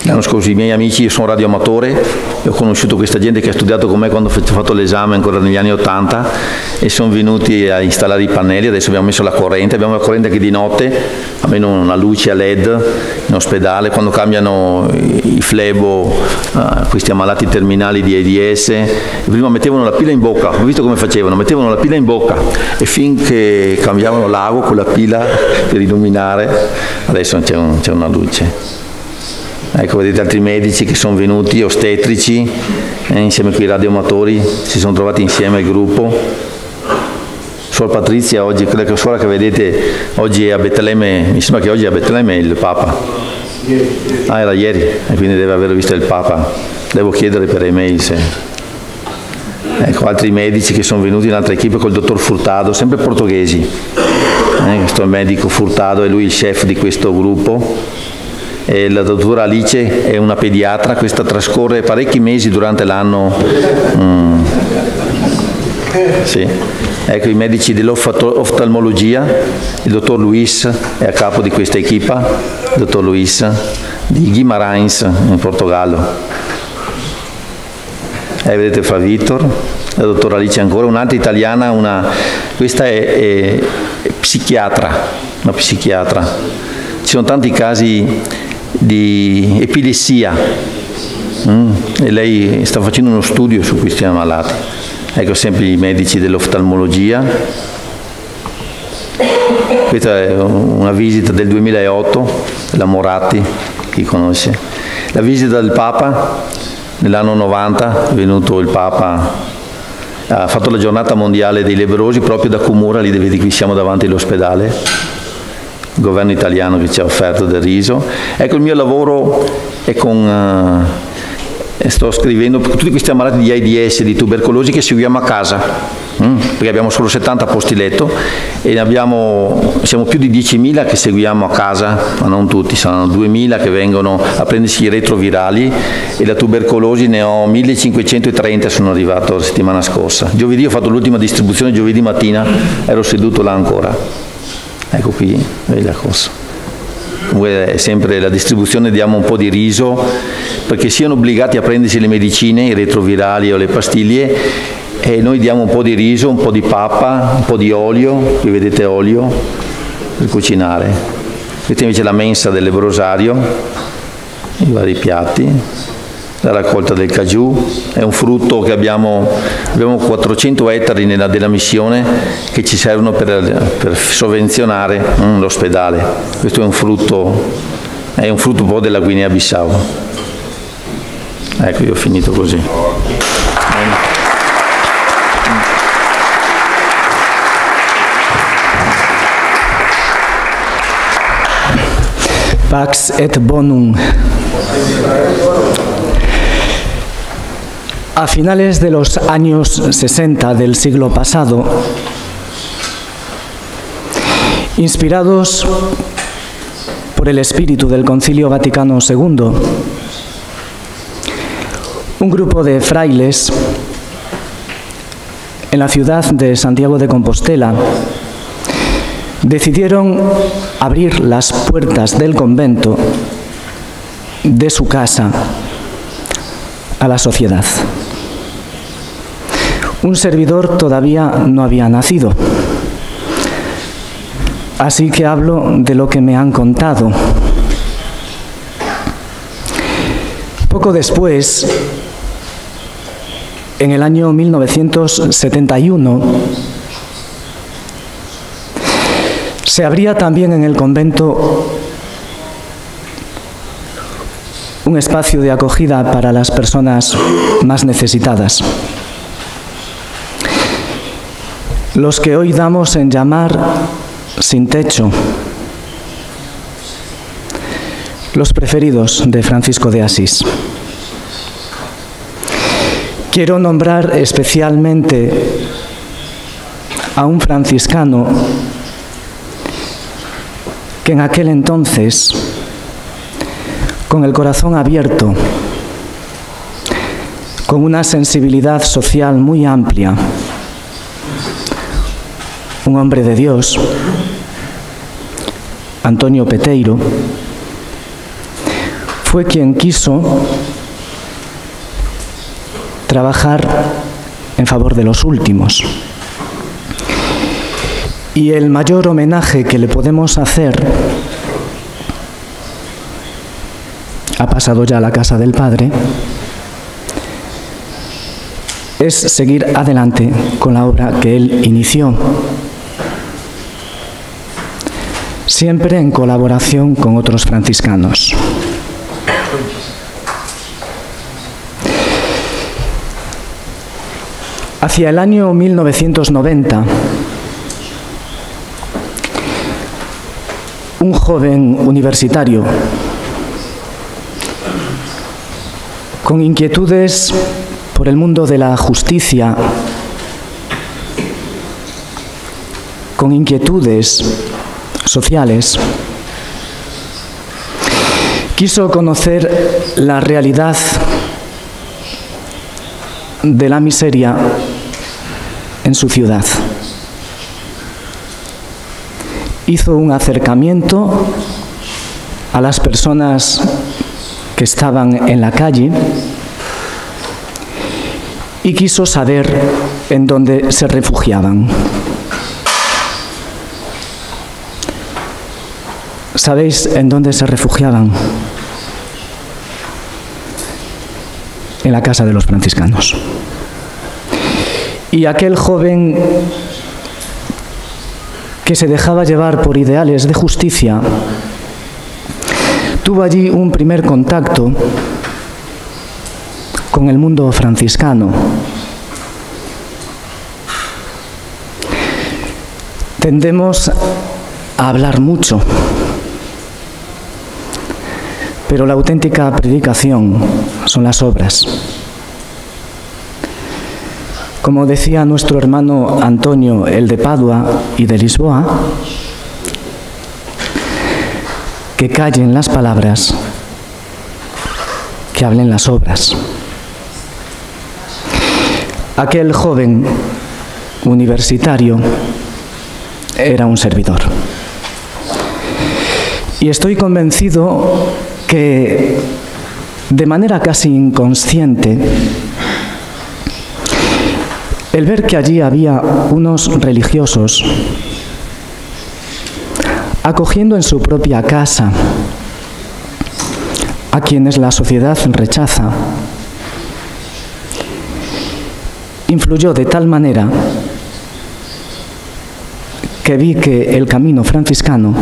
L'anno scorso i miei amici, io sono radioamatore e ho conosciuto questa gente che ha studiato con me quando ho fatto l'esame ancora negli anni 80 e sono venuti a installare i pannelli. Adesso abbiamo messo la corrente anche di notte, almeno una luce a LED in ospedale, quando cambiano i flebo, questi ammalati terminali di AIDS, prima mettevano la pila in bocca, ho visto come facevano, mettevano la pila in bocca e finché cambiavano l'ago con la pila per illuminare, adesso c'è una luce. Ecco, vedete altri medici che sono venuti, ostetrici, insieme a quei radioamatori, si sono trovati insieme al gruppo. Suor Patrizia, oggi, quella suora che vedete, oggi è a Betlemme, mi sembra che oggi è a Betlemme il Papa. Ah, era ieri, e quindi deve aver visto il Papa. Devo chiedere per email se... Ecco, altri medici che sono venuti in altre equipe col dottor Furtado, sempre portoghesi. Questo medico Furtado è lui il chef di questo gruppo. E la dottora Alice è una pediatra, questa trascorre parecchi mesi durante l'anno. Sì. Ecco i medici dell'oftalmologia, il dottor Luis è a capo di questa equipa, il dottor Luis di Guimarães in Portogallo. Vedete Fra Vittor, la dottora Alice ancora, un'altra italiana, questa è psichiatra, una psichiatra. Ci sono tanti casi di epilessia e lei sta facendo uno studio su questi ammalati. Ecco sempre i medici dell'oftalmologia. Questa è una visita del 2008 della Moratti, chi conosce. La visita del Papa nell'anno 90, è venuto il Papa, ha fatto la giornata mondiale dei lebbrosi proprio da Cumura, lì vedi qui siamo davanti all'ospedale. Il governo italiano che ci ha offerto del riso. Ecco, il mio lavoro è con, sto scrivendo tutti questi ammalati di AIDS, di tubercolosi che seguiamo a casa, perché abbiamo solo 70 posti letto e siamo più di 10.000 che seguiamo a casa, ma non tutti, saranno 2.000 che vengono a prendersi i retrovirali e la tubercolosi ne ho 1.530, sono arrivato la settimana scorsa. Giovedì ho fatto l'ultima distribuzione, giovedì mattina ero seduto là ancora. Ecco qui, vedi la cosa. Comunque è sempre la distribuzione, diamo un po' di riso perché siano obbligati a prendersi le medicine, i retrovirali o le pastiglie, e noi diamo un po' di riso, un po' di pappa, un po' di olio, qui vedete olio, per cucinare. Questa invece è la mensa del lebbrosario, i vari piatti. La raccolta del caju è un frutto che abbiamo 400 ettari della missione che ci servono per sovvenzionare l'ospedale. Questo è un frutto un po' della Guinea-Bissau. Ecco, io ho finito così. Pax et bonum. A finales de los años 60 del siglo pasado, inspirados por el espíritu del Concilio Vaticano II, un grupo de frailes en la ciudad de Santiago de Compostela decidieron abrir las puertas del convento de su casa a la sociedad. Un servidor todavía no había nacido, así que hablo de lo que me han contado. Poco después, en el año 1971, se abría también en el convento un espacio de acogida para las personas más necesitadas. Los que hoy damos en llamar sin techo, los preferidos de Francisco de Asís. Quiero nombrar especialmente a un franciscano que en aquel entonces, con el corazón abierto, con una sensibilidad social muy amplia, un hombre de Dios, Antonio Peteiro, fue quien quiso trabajar en favor de los últimos. Y el mayor homenaje que le podemos hacer, ha pasado ya a la casa del Padre, es seguir adelante con la obra que él inició, siempre en colaboración con otros franciscanos. Hacia el año 1990, un joven universitario con inquietudes por el mundo de la justicia, con inquietudes sociales, quiso conocer la realidad de la miseria en su ciudad. Hizo un acercamiento a las personas que estaban en la calle y quiso saber en dónde se refugiaban. ¿Sabéis en dónde se refugiaban? En la casa de los franciscanos. Y aquel joven que se dejaba llevar por ideales de justicia tuvo allí un primer contacto con el mundo franciscano. Tendemos a hablar mucho, pero la auténtica predicación son las obras. Como decía nuestro hermano Antonio, el de Padua y de Lisboa, que callen las palabras, que hablen las obras. Aquel joven universitario era un servidor. Y estoy convencido que, de manera casi inconsciente, el ver que allí había unos religiosos acogiendo en su propia casa a quienes la sociedad rechaza, influyó de tal manera que vi que el camino franciscano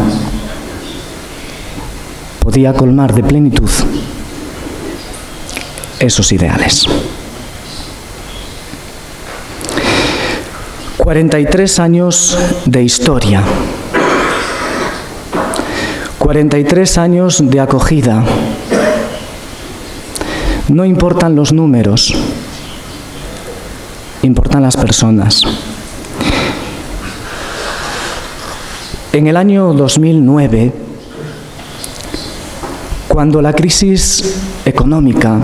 podía colmar de plenitud esos ideales. 43 años de historia, 43 años de acogida. No importan los números, importan las personas. En el año 2009, cuando la crisis económica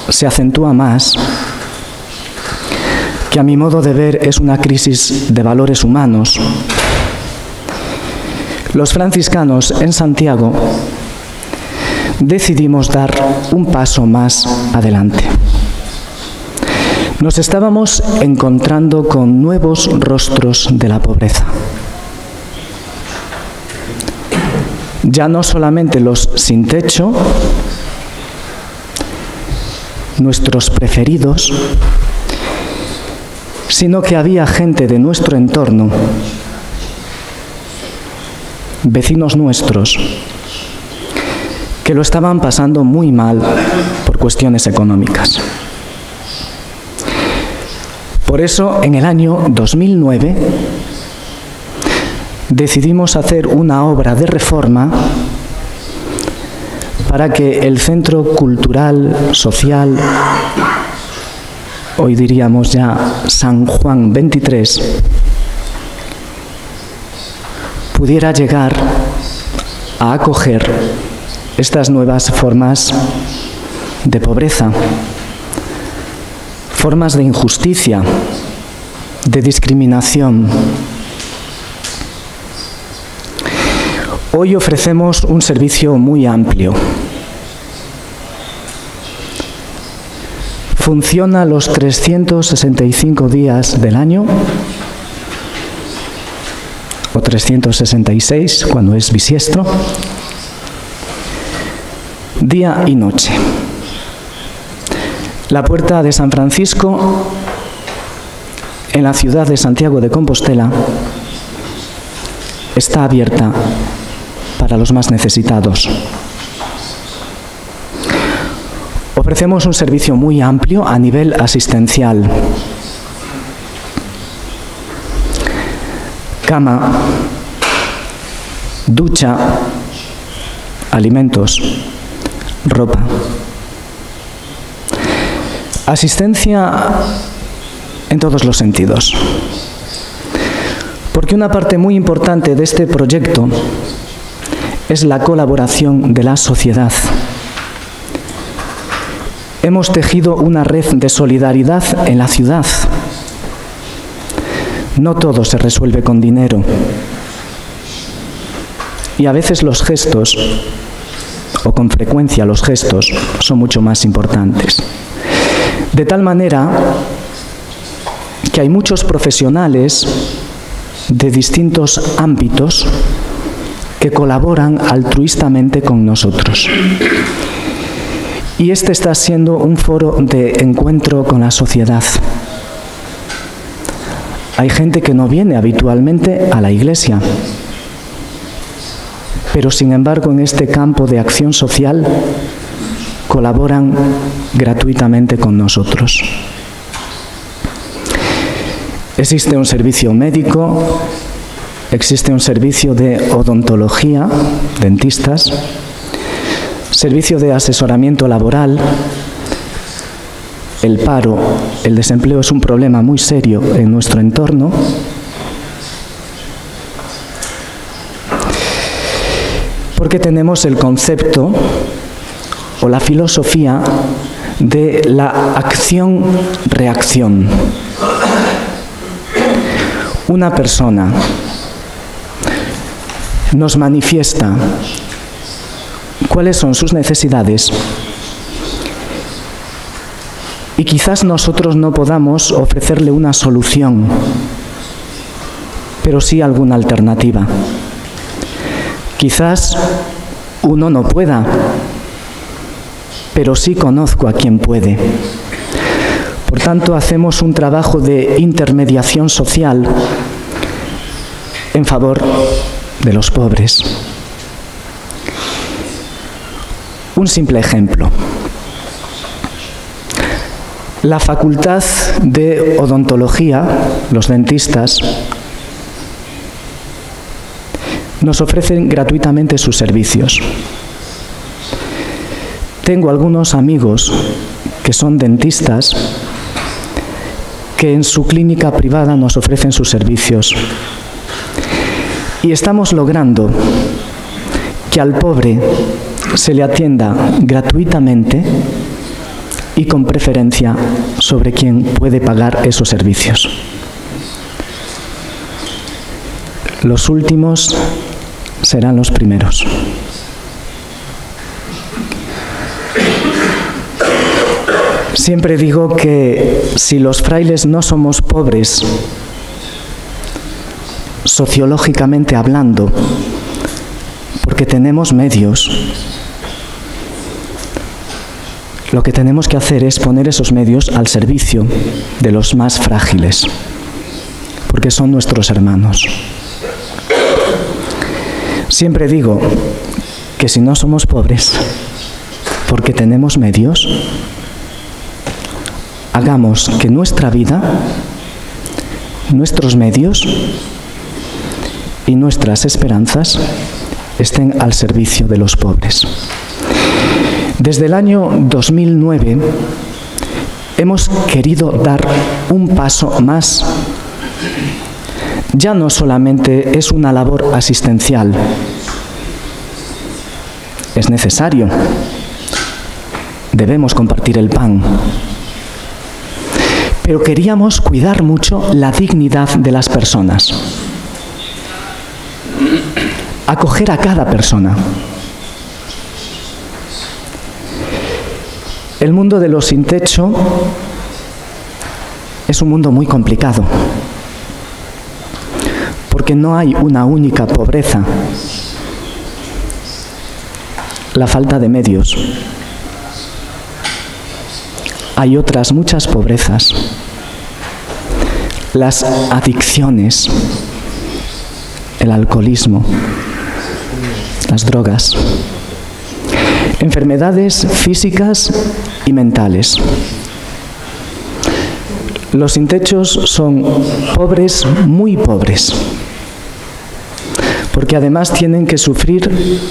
se acentúa más, que a mi modo de ver es una crisis de valores humanos, los franciscanos en Santiago decidimos dar un paso más adelante. Nos estábamos encontrando con nuevos rostros de la pobreza. Ya no solamente los sin techo, nuestros preferidos, sino que había gente de nuestro entorno, vecinos nuestros, que lo estaban pasando muy mal por cuestiones económicas. Por eso, en el año 2009, decidimos hacer una obra de reforma para que el Centro Cultural, Social, hoy diríamos ya San Juan 23, pudiera llegar a acoger estas nuevas formas de pobreza, formas de injusticia, de discriminación. Hoy ofrecemos un servicio muy amplio. Funciona los 365 días del año, o 366 cuando es bisiestro, día y noche. La puerta de San Francisco, en la ciudad de Santiago de Compostela, está abierta para los más necesitados. Ofrecemos un servicio muy amplio a nivel asistencial. Cama, ducha, alimentos, ropa. Asistencia en todos los sentidos. Porque una parte muy importante de este proyecto es la colaboración de la sociedad. Hemos tejido una red de solidaridad en la ciudad. No todo se resuelve con dinero. Y a veces los gestos, o con frecuencia los gestos, son mucho más importantes. De tal manera que hay muchos profesionales de distintos ámbitos que colaboran altruistamente con nosotros. Y este está siendo un foro de encuentro con la sociedad. Hay gente que no viene habitualmente a la iglesia, pero sin embargo en este campo de acción social colaboran gratuitamente con nosotros. Existe un servicio médico, existe un servicio de odontología, dentistas, servicio de asesoramiento laboral. El paro, el desempleo es un problema muy serio en nuestro entorno. Porque tenemos el concepto o la filosofía de la acción-reacción. Una persona nos manifiesta cuáles son sus necesidades y quizás nosotros no podamos ofrecerle una solución, pero sí alguna alternativa. Quizás uno no pueda, pero sí conozco a quien puede. Por tanto, hacemos un trabajo de intermediación social en favor de los pobres. Un simple ejemplo. La Facultad de Odontología, los dentistas, nos ofrecen gratuitamente sus servicios. Tengo algunos amigos que son dentistas que en su clínica privada nos ofrecen sus servicios. Y estamos logrando que al pobre se le atienda gratuitamente y con preferencia sobre quien puede pagar esos servicios. Los últimos serán los primeros. Siempre digo que si los frailes no somos pobres, sociológicamente hablando, porque tenemos medios, lo que tenemos que hacer es poner esos medios al servicio de los más frágiles, porque son nuestros hermanos. Siempre digo que si no somos pobres, porque tenemos medios, hagamos que nuestra vida, nuestros medios y nuestras esperanzas estén al servicio de los pobres. Desde el año 2009 hemos querido dar un paso más. Ya no solamente es una labor asistencial, es necesario, debemos compartir el pan, pero queríamos cuidar mucho la dignidad de las personas. Acoger a cada persona. El mundo de los sin techo es un mundo muy complicado, porque no hay una única pobreza. La falta de medios. Hay otras muchas pobrezas. Las adicciones, el alcoholismo, las drogas, enfermedades físicas y mentales. Los sin techos son pobres, muy pobres, porque además tienen que sufrir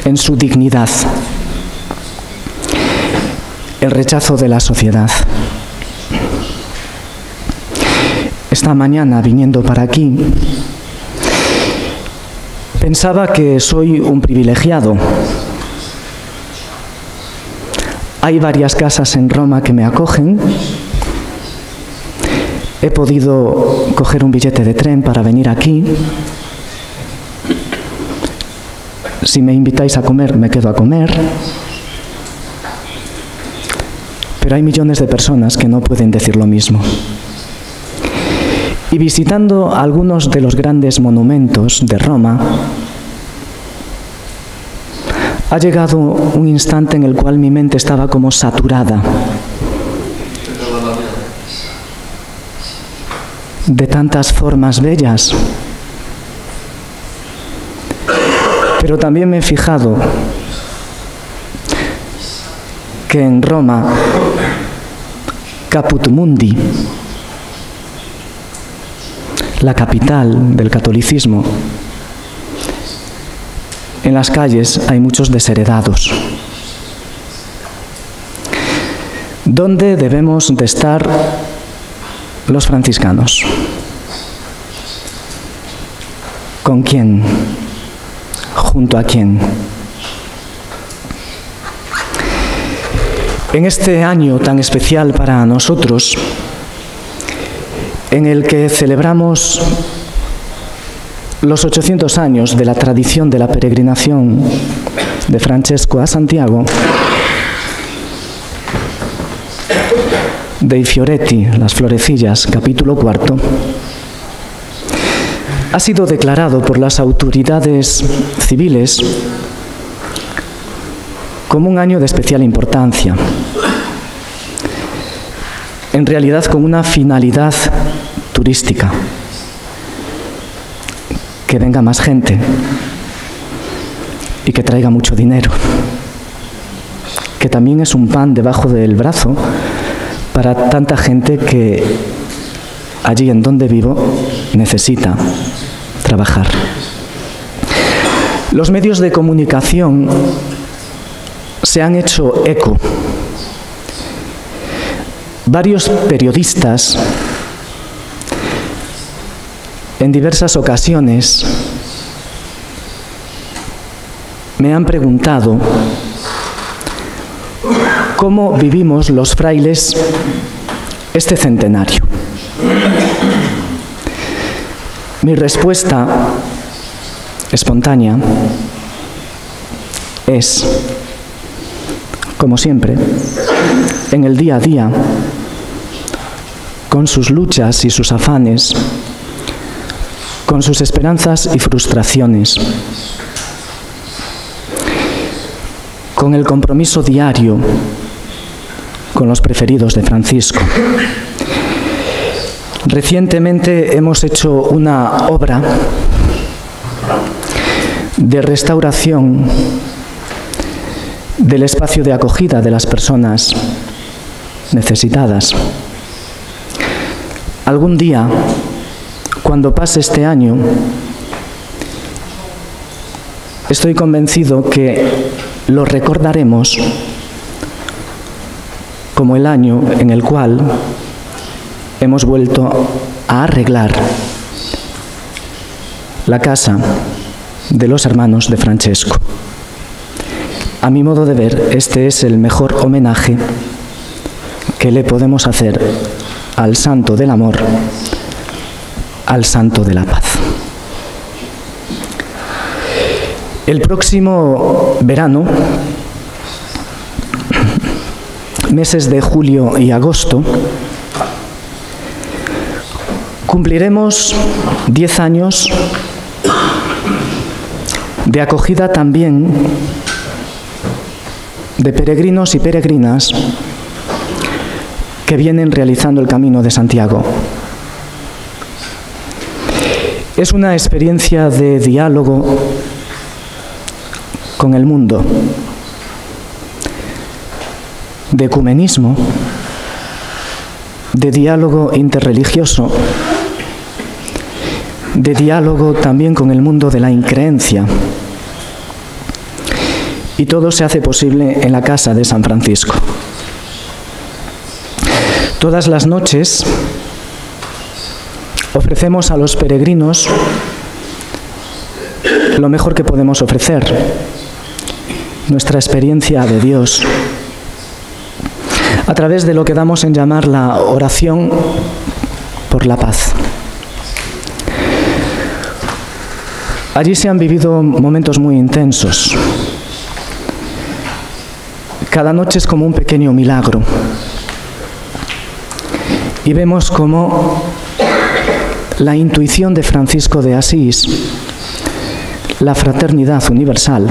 en su dignidad el rechazo de la sociedad. Esta mañana, viniendo para aquí, pensaba que soy un privilegiado. Hay varias casas en Roma que me acogen. He podido coger un billete de tren para venir aquí. Si me invitáis a comer, me quedo a comer. Pero hay millones de personas que no pueden decir lo mismo. Y visitando algunos de los grandes monumentos de Roma, ha llegado un instante en el cual mi mente estaba como saturada de tantas formas bellas. Pero también me he fijado que en Roma, Caput Mundi, la capital del catolicismo, en las calles hay muchos desheredados. ¿Dónde debemos de estar los franciscanos? ¿Con quién? ¿Junto a quién? En este año tan especial para nosotros, en el que celebramos los 800 años de la tradición de la peregrinación de Francesco a Santiago, Dei Fioretti, las florecillas, capítulo 4, ha sido declarado por las autoridades civiles como un año de especial importancia, en realidad con una finalidad turística, que venga más gente y que traiga mucho dinero, que también es un pan debajo del brazo para tanta gente que allí en donde vivo necesita trabajar. Los medios de comunicación se han hecho eco. Varios periodistas en diversas ocasiones me han preguntado cómo vivimos los frailes este centenario. Mi respuesta espontánea es, como siempre, en el día a día, con sus luchas y sus afanes, con sus esperanzas y frustraciones, con el compromiso diario con los preferidos de Francisco. Recientemente hemos hecho una obra de restauración del espacio de acogida de las personas necesitadas. Algún día, cuando pase este año, estoy convencido que lo recordaremos como el año en el cual hemos vuelto a arreglar la casa de los hermanos de Francesco. A mi modo de ver, este es el mejor homenaje que le podemos hacer al santo del amor, al santo de la paz. El próximo verano, meses de julio y agosto, cumpliremos 10 años de acogida también de peregrinos y peregrinas que vienen realizando el Camino de Santiago. Es una experiencia de diálogo con el mundo, de ecumenismo, de diálogo interreligioso, de diálogo también con el mundo de la increencia. Y todo se hace posible en la casa de San Francisco. Todas las noches ofrecemos a los peregrinos lo mejor que podemos ofrecer, nuestra experiencia de Dios, a través de lo que damos en llamar la oración por la paz. Allí se han vivido momentos muy intensos. Cada noche es como un pequeño milagro. Y vemos cómo la intuición de Francisco de Asís, la fraternidad universal,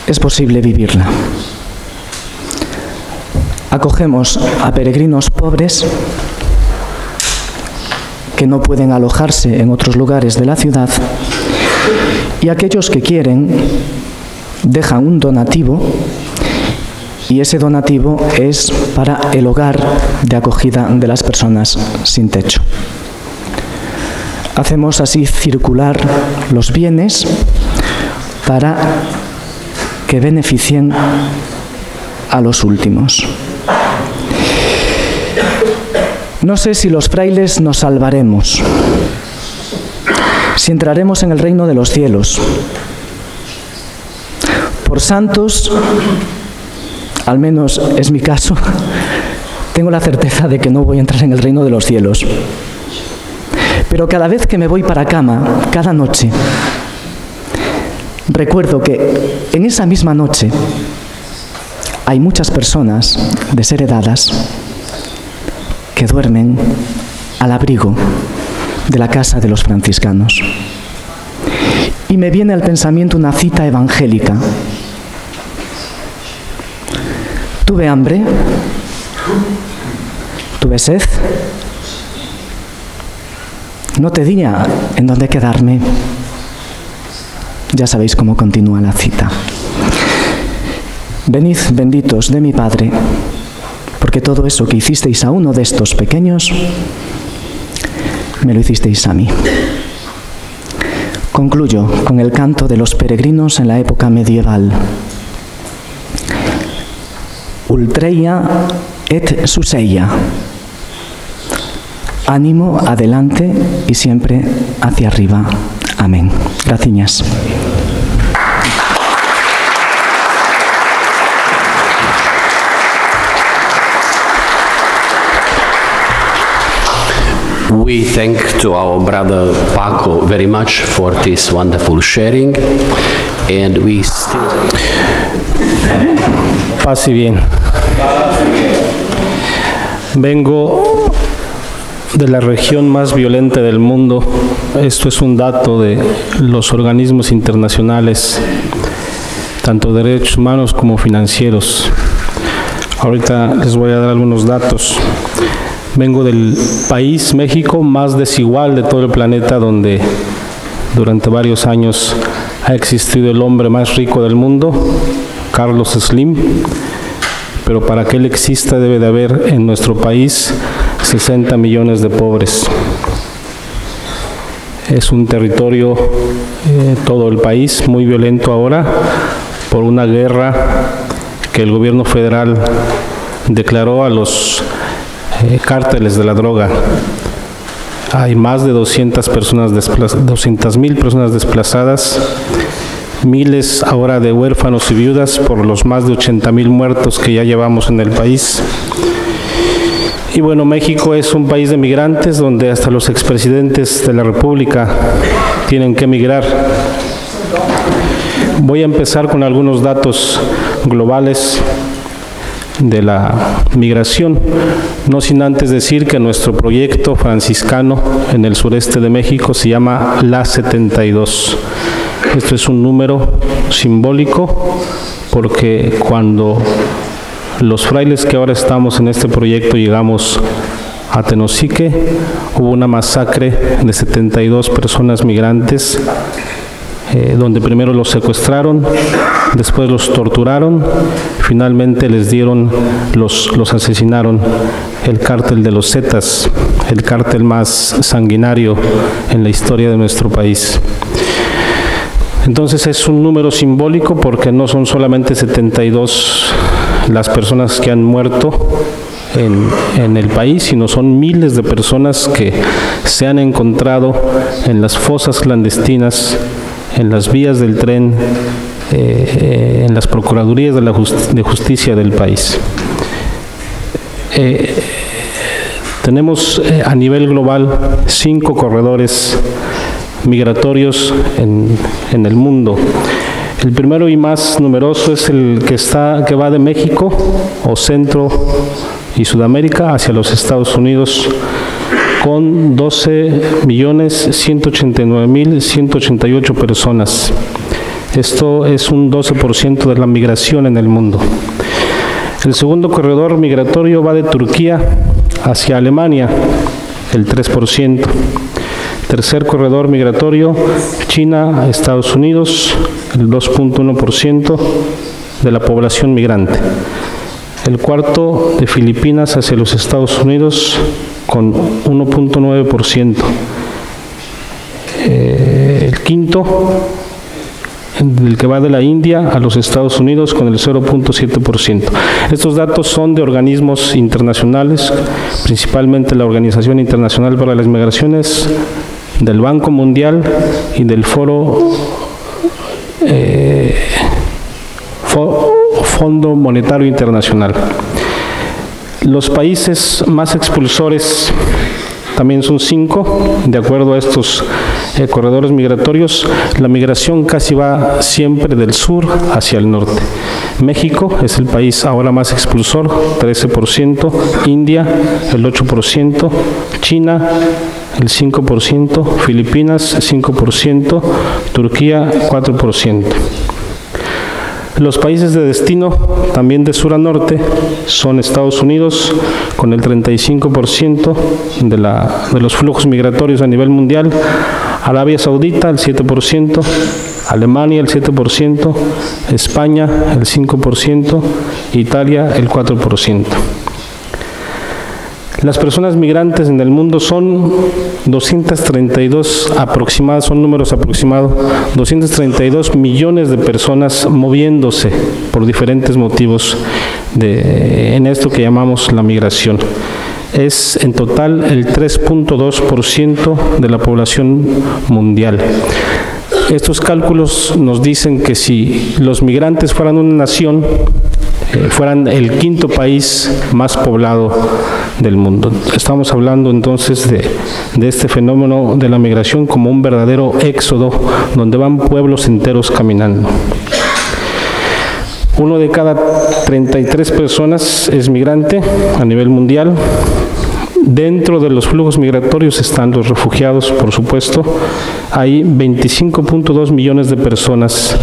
es posible vivirla. Acogemos a peregrinos pobres que no pueden alojarse en otros lugares de la ciudad, y aquellos que quieren dejan un donativo, y ese donativo es para el hogar de acogida de las personas sin techo. Hacemos así circular los bienes para que beneficien a los últimos. No sé si los frailes nos salvaremos, si entraremos en el reino de los cielos. Por santos, al menos es mi caso, tengo la certeza de que no voy a entrar en el reino de los cielos. Pero cada vez que me voy para cama, cada noche, recuerdo que en esa misma noche hay muchas personas desheredadas que duermen al abrigo de la casa de los franciscanos. Y me viene al pensamiento una cita evangélica. Tuve hambre, tuve sed, no tenía en dónde quedarme. Ya sabéis cómo continúa la cita. Venid benditos de mi Padre, porque todo eso que hicisteis a uno de estos pequeños, me lo hicisteis a mí. Concluyo con el canto de los peregrinos en la época medieval. Ultreia et suseia. Ánimo, adelante y siempre hacia arriba. Amén. Gracias. We thank to our brother Paco very much for this wonderful sharing, and we still... Paz y bien. Vengo de la región más violenta del mundo. Esto es un dato de los organismos internacionales, tanto de derechos humanos como financieros. Ahorita les voy a dar algunos datos. Vengo del país, México, más desigual de todo el planeta, donde durante varios años ha existido el hombre más rico del mundo, Carlos Slim, pero para que él exista debe de haber en nuestro país 60 millones de pobres. Es un territorio, todo el país, muy violento ahora, por una guerra que el gobierno federal declaró a los cárteles de la droga. Hay más de 200.000 personas desplazadas, miles ahora de huérfanos y viudas por los más de 80.000 muertos que ya llevamos en el país. Y bueno, México es un país de migrantes donde hasta los expresidentes de la República tienen que emigrar. Voy a empezar con algunos datos globales de la migración, no sin antes decir que nuestro proyecto franciscano en el sureste de México se llama La 72. Esto es un número simbólico porque cuando los frailes que ahora estamos en este proyecto llegamos a Tenosique, hubo una masacre de 72 personas migrantes, donde primero los secuestraron, después los torturaron, finalmente les dieron, los asesinaron. El cártel de los Zetas, el cártel más sanguinario en la historia de nuestro país. Entonces es un número simbólico porque no son solamente 72 las personas que han muerto en el país, sino son miles de personas que se han encontrado en las fosas clandestinas, en las vías del tren, en las procuradurías de justicia del país. Tenemos a nivel global 5 corredores migratorios en el mundo. El primero y más numeroso es el que va de México o Centro y Sudamérica hacia los Estados Unidos, con 12.189.188 personas. Esto es un 12% de la migración en el mundo. El segundo corredor migratorio va de Turquía hacia Alemania, el 3%. Tercer corredor migratorio, China, Estados Unidos, el 2.1% de la población migrante. El cuarto, de Filipinas hacia los Estados Unidos, con 1.9%. El quinto, el que va de la India a los Estados Unidos, con el 0.7%. Estos datos son de organismos internacionales, principalmente la Organización Internacional para las Migraciones, del Banco Mundial y del Fondo Monetario Internacional. Los países más expulsores también son 5, de acuerdo a estos corredores migratorios. La migración casi va siempre del sur hacia el norte. México es el país ahora más expulsor, 13%, India el 8%, China el 5%, Filipinas 5%, Turquía 4%. Los países de destino, también de sur a norte, son Estados Unidos, con el 35% de los flujos migratorios a nivel mundial, Arabia Saudita el 7%, Alemania el 7%, España el 5%, Italia el 4%. Las personas migrantes en el mundo son 232 aproximadas, son números aproximados, 232 millones de personas moviéndose por diferentes motivos en esto que llamamos la migración. Es en total el 3.2% de la población mundial. Estos cálculos nos dicen que si los migrantes fueran una nación, fueran el 5º país más poblado del mundo. Estamos hablando entonces de este fenómeno de la migración como un verdadero éxodo, donde van pueblos enteros caminando. 1 de cada 33 personas es migrante a nivel mundial. Dentro de los flujos migratorios están los refugiados, por supuesto. Hay 25.2 millones de personas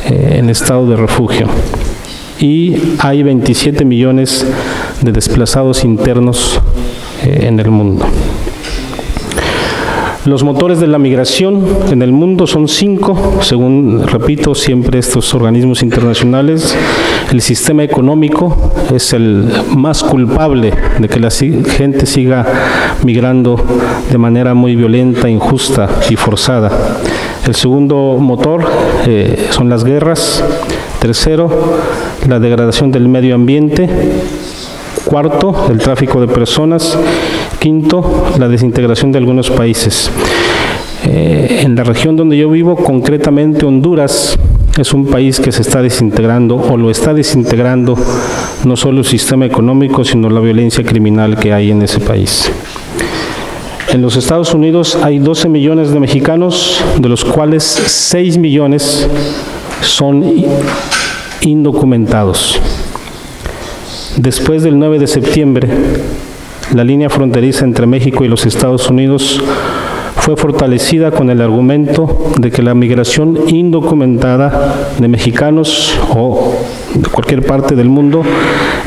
en estado de refugio. Y hay 27 millones de desplazados internos en el mundo. Los motores de la migración en el mundo son 5, según, repito, siempre estos organismos internacionales. El sistema económico es el más culpable de que la gente siga migrando de manera muy violenta, injusta y forzada. El segundo motor son las guerras. Tercero, la degradación del medio ambiente. Cuarto, el tráfico de personas. Quinto, la desintegración de algunos países. En la región donde yo vivo, concretamente Honduras, es un país que se está desintegrando o lo está desintegrando no solo el sistema económico, sino la violencia criminal que hay en ese país. En los Estados Unidos hay 12 millones de mexicanos, de los cuales 6 millones son indocumentados. Después del 9 de septiembre, la línea fronteriza entre México y los Estados Unidos fue fortalecida con el argumento de que la migración indocumentada de mexicanos o de cualquier parte del mundo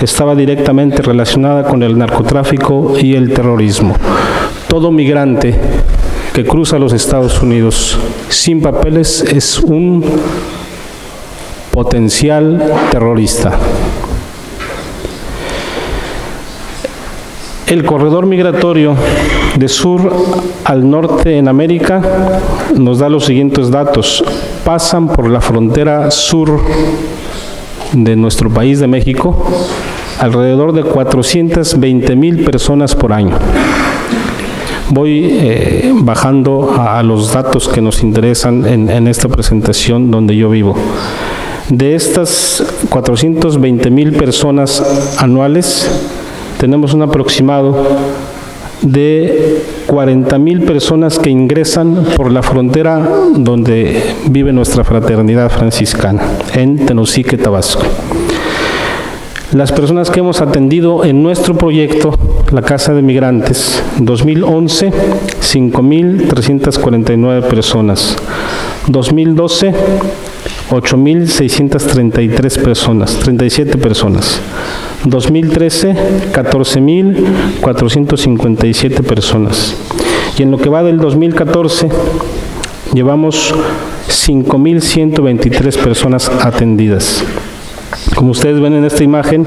estaba directamente relacionada con el narcotráfico y el terrorismo. Todo migrante que cruza los Estados Unidos sin papeles es un potencial terrorista. El corredor migratorio de sur al norte en América nos da los siguientes datos. Pasan por la frontera sur de nuestro país de México alrededor de 420,000 personas por año. Voy bajando a los datos que nos interesan en esta presentación donde yo vivo. De estas 420,000 personas anuales, tenemos un aproximado de 40,000 personas que ingresan por la frontera donde vive nuestra fraternidad franciscana, en Tenosique, Tabasco. Las personas que hemos atendido en nuestro proyecto, la Casa de Migrantes, 2011, 5,349 personas. 2012, 8,633 personas, 37 personas. 2013, 14,457 personas. Y en lo que va del 2014, llevamos 5,123 personas atendidas. Como ustedes ven en esta imagen,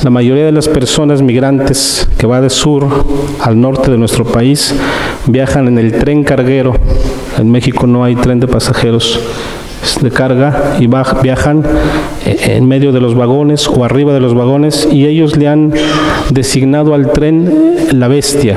la mayoría de las personas migrantes que va de sur al norte de nuestro país viajan en el tren carguero. En México no hay tren de pasajeros, es de carga, y viajan en medio de los vagones o arriba de los vagones, y ellos le han designado al tren la bestia.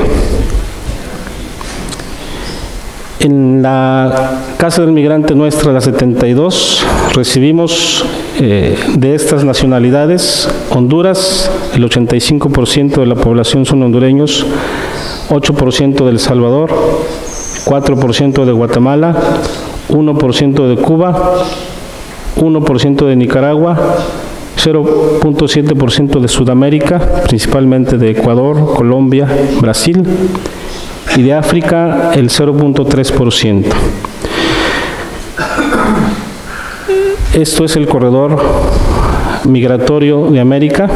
En la Casa del Migrante nuestra, la 72, recibimos de estas nacionalidades: Honduras, el 85% de la población son hondureños, 8% de El Salvador, 4% de Guatemala, 1% de Cuba, 1% de Nicaragua, 0.7% de Sudamérica, principalmente de Ecuador, Colombia, Brasil, y de África el 0.3%. Esto es el corredor migratorio de América.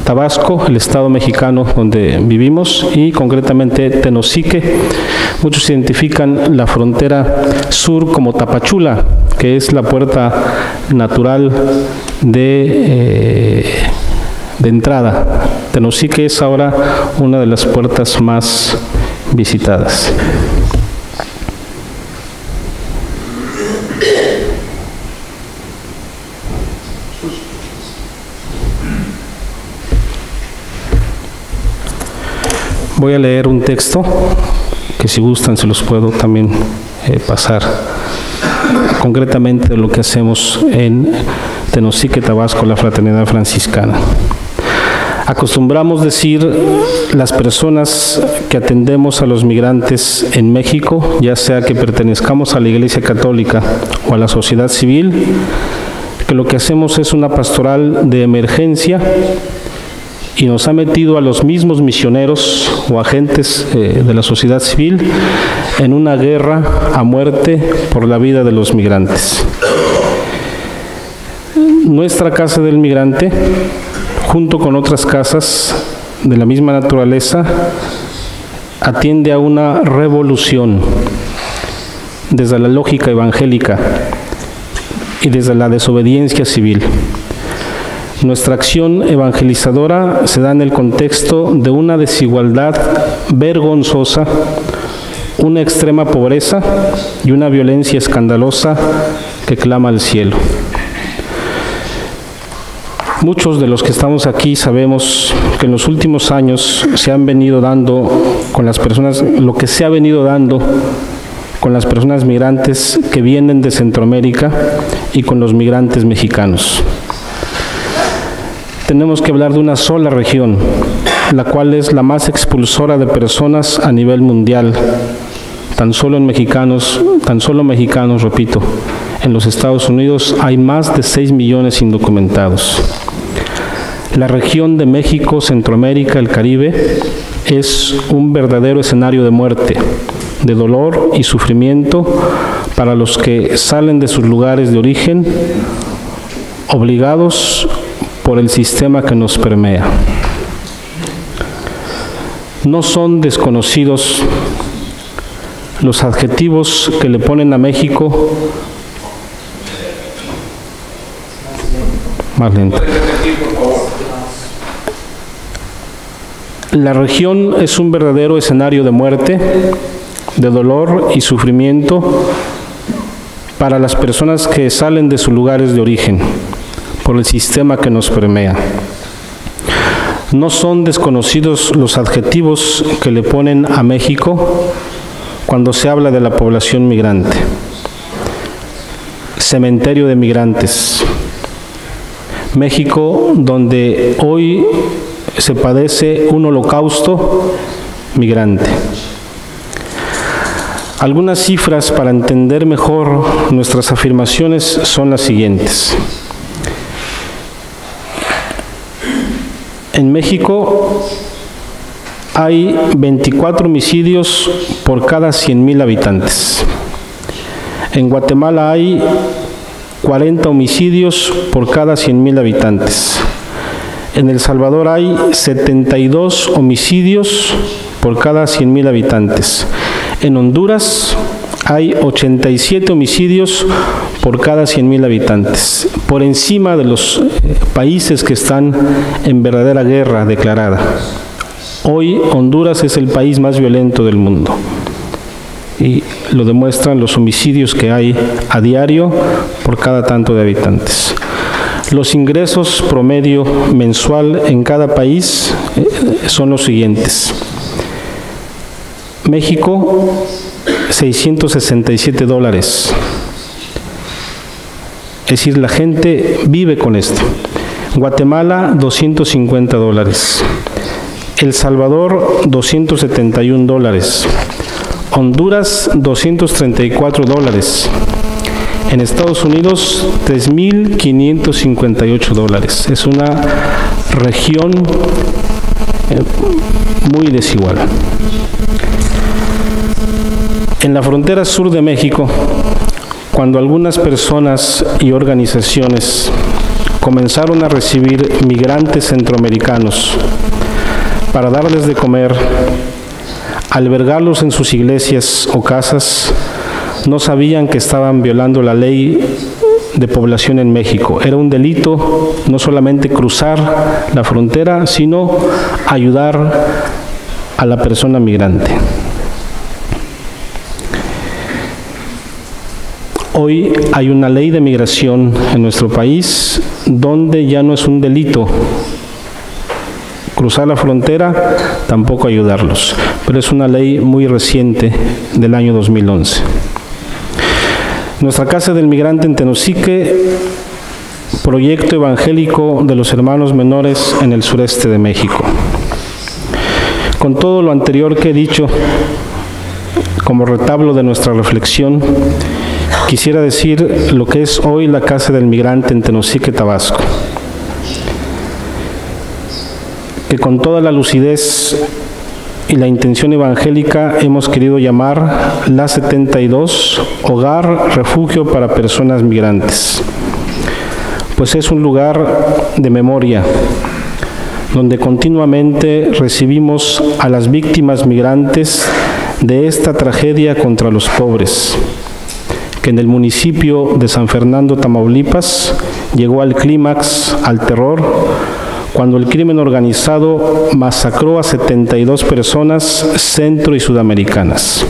Tabasco, el estado mexicano donde vivimos, y concretamente Tenosique. Muchos identifican la frontera sur como Tapachula, que es la puerta natural de entrada. Tenosique es ahora una de las puertas más visitadas. Voy a leer un texto que, si gustan, se los puedo también pasar, concretamente de lo que hacemos en Tenosique, Tabasco, la Fraternidad Franciscana. Acostumbramos decir las personas que atendemos a los migrantes en México, ya sea que pertenezcamos a la Iglesia Católica o a la sociedad civil, que lo que hacemos es una pastoral de emergencia, y nos ha metido a los mismos misioneros o agentes de la sociedad civil en una guerra a muerte por la vida de los migrantes. Nuestra Casa del Migrante, junto con otras casas de la misma naturaleza, atiende a una revolución desde la lógica evangélica y desde la desobediencia civil. Nuestra acción evangelizadora se da en el contexto de una desigualdad vergonzosa, una extrema pobreza y una violencia escandalosa que clama al cielo. Muchos de los que estamos aquí sabemos que en los últimos años se han venido dando con las personas, lo que se ha venido dando con las personas migrantes que vienen de Centroamérica y con los migrantes mexicanos. tenemos que hablar de una sola región, la cual es la más expulsora de personas a nivel mundial. Tan solo mexicanos, repito, en los Estados Unidos hay más de 6 millones indocumentados. La región de México, Centroamérica, el Caribe, es un verdadero escenario de muerte, de dolor y sufrimiento para los que salen de sus lugares de origen, obligados por el sistema que nos permea. No son desconocidos los adjetivos que le ponen a México. Más lento. La región es un verdadero escenario de muerte, de dolor y sufrimiento para las personas que salen de sus lugares de origen por el sistema que nos permea. No son desconocidos los adjetivos que le ponen a México cuando se habla de la población migrante. Cementerio de migrantes. México, donde hoy se padece un holocausto migrante. Algunas cifras para entender mejor nuestras afirmaciones son las siguientes. En México hay 24 homicidios por cada 100,000 habitantes. En Guatemala hay 40 homicidios por cada 100,000 habitantes. En El Salvador hay 72 homicidios por cada 100,000 habitantes. En Honduras hay 87 homicidios por cada 100,000 habitantes, por encima de los países que están en verdadera guerra declarada. Hoy Honduras es el país más violento del mundo y lo demuestran los homicidios que hay a diario por cada tanto de habitantes. Los ingresos promedio mensual en cada país son los siguientes. México, $667. Es decir, la gente vive con esto. Guatemala, $250. El Salvador, $271. Honduras, $234. En Estados Unidos, $3,558. Es una región muy desigual. En la frontera sur de México, cuando algunas personas y organizaciones comenzaron a recibir migrantes centroamericanos para darles de comer, albergarlos en sus iglesias o casas, no sabían que estaban violando la ley de población en México. Era un delito no solamente cruzar la frontera, sino ayudar a la persona migrante. Hoy hay una ley de migración en nuestro país donde ya no es un delito cruzar la frontera, tampoco ayudarlos, pero es una ley muy reciente del año 2011. Nuestra Casa del Migrante en Tenosique, proyecto evangélico de los hermanos menores en el sureste de México. Con todo lo anterior que he dicho, como retablo de nuestra reflexión, quisiera decir lo que es hoy la Casa del Migrante en Tenosique, Tabasco. Que con toda la lucidez y la intención evangélica hemos querido llamar la 72 Hogar Refugio para Personas Migrantes, pues es un lugar de memoria donde continuamente recibimos a las víctimas migrantes de esta tragedia contra los pobres, que en el municipio de San Fernando, Tamaulipas, llegó al clímax, al terror, cuando el crimen organizado masacró a 72 personas centro- y sudamericanas.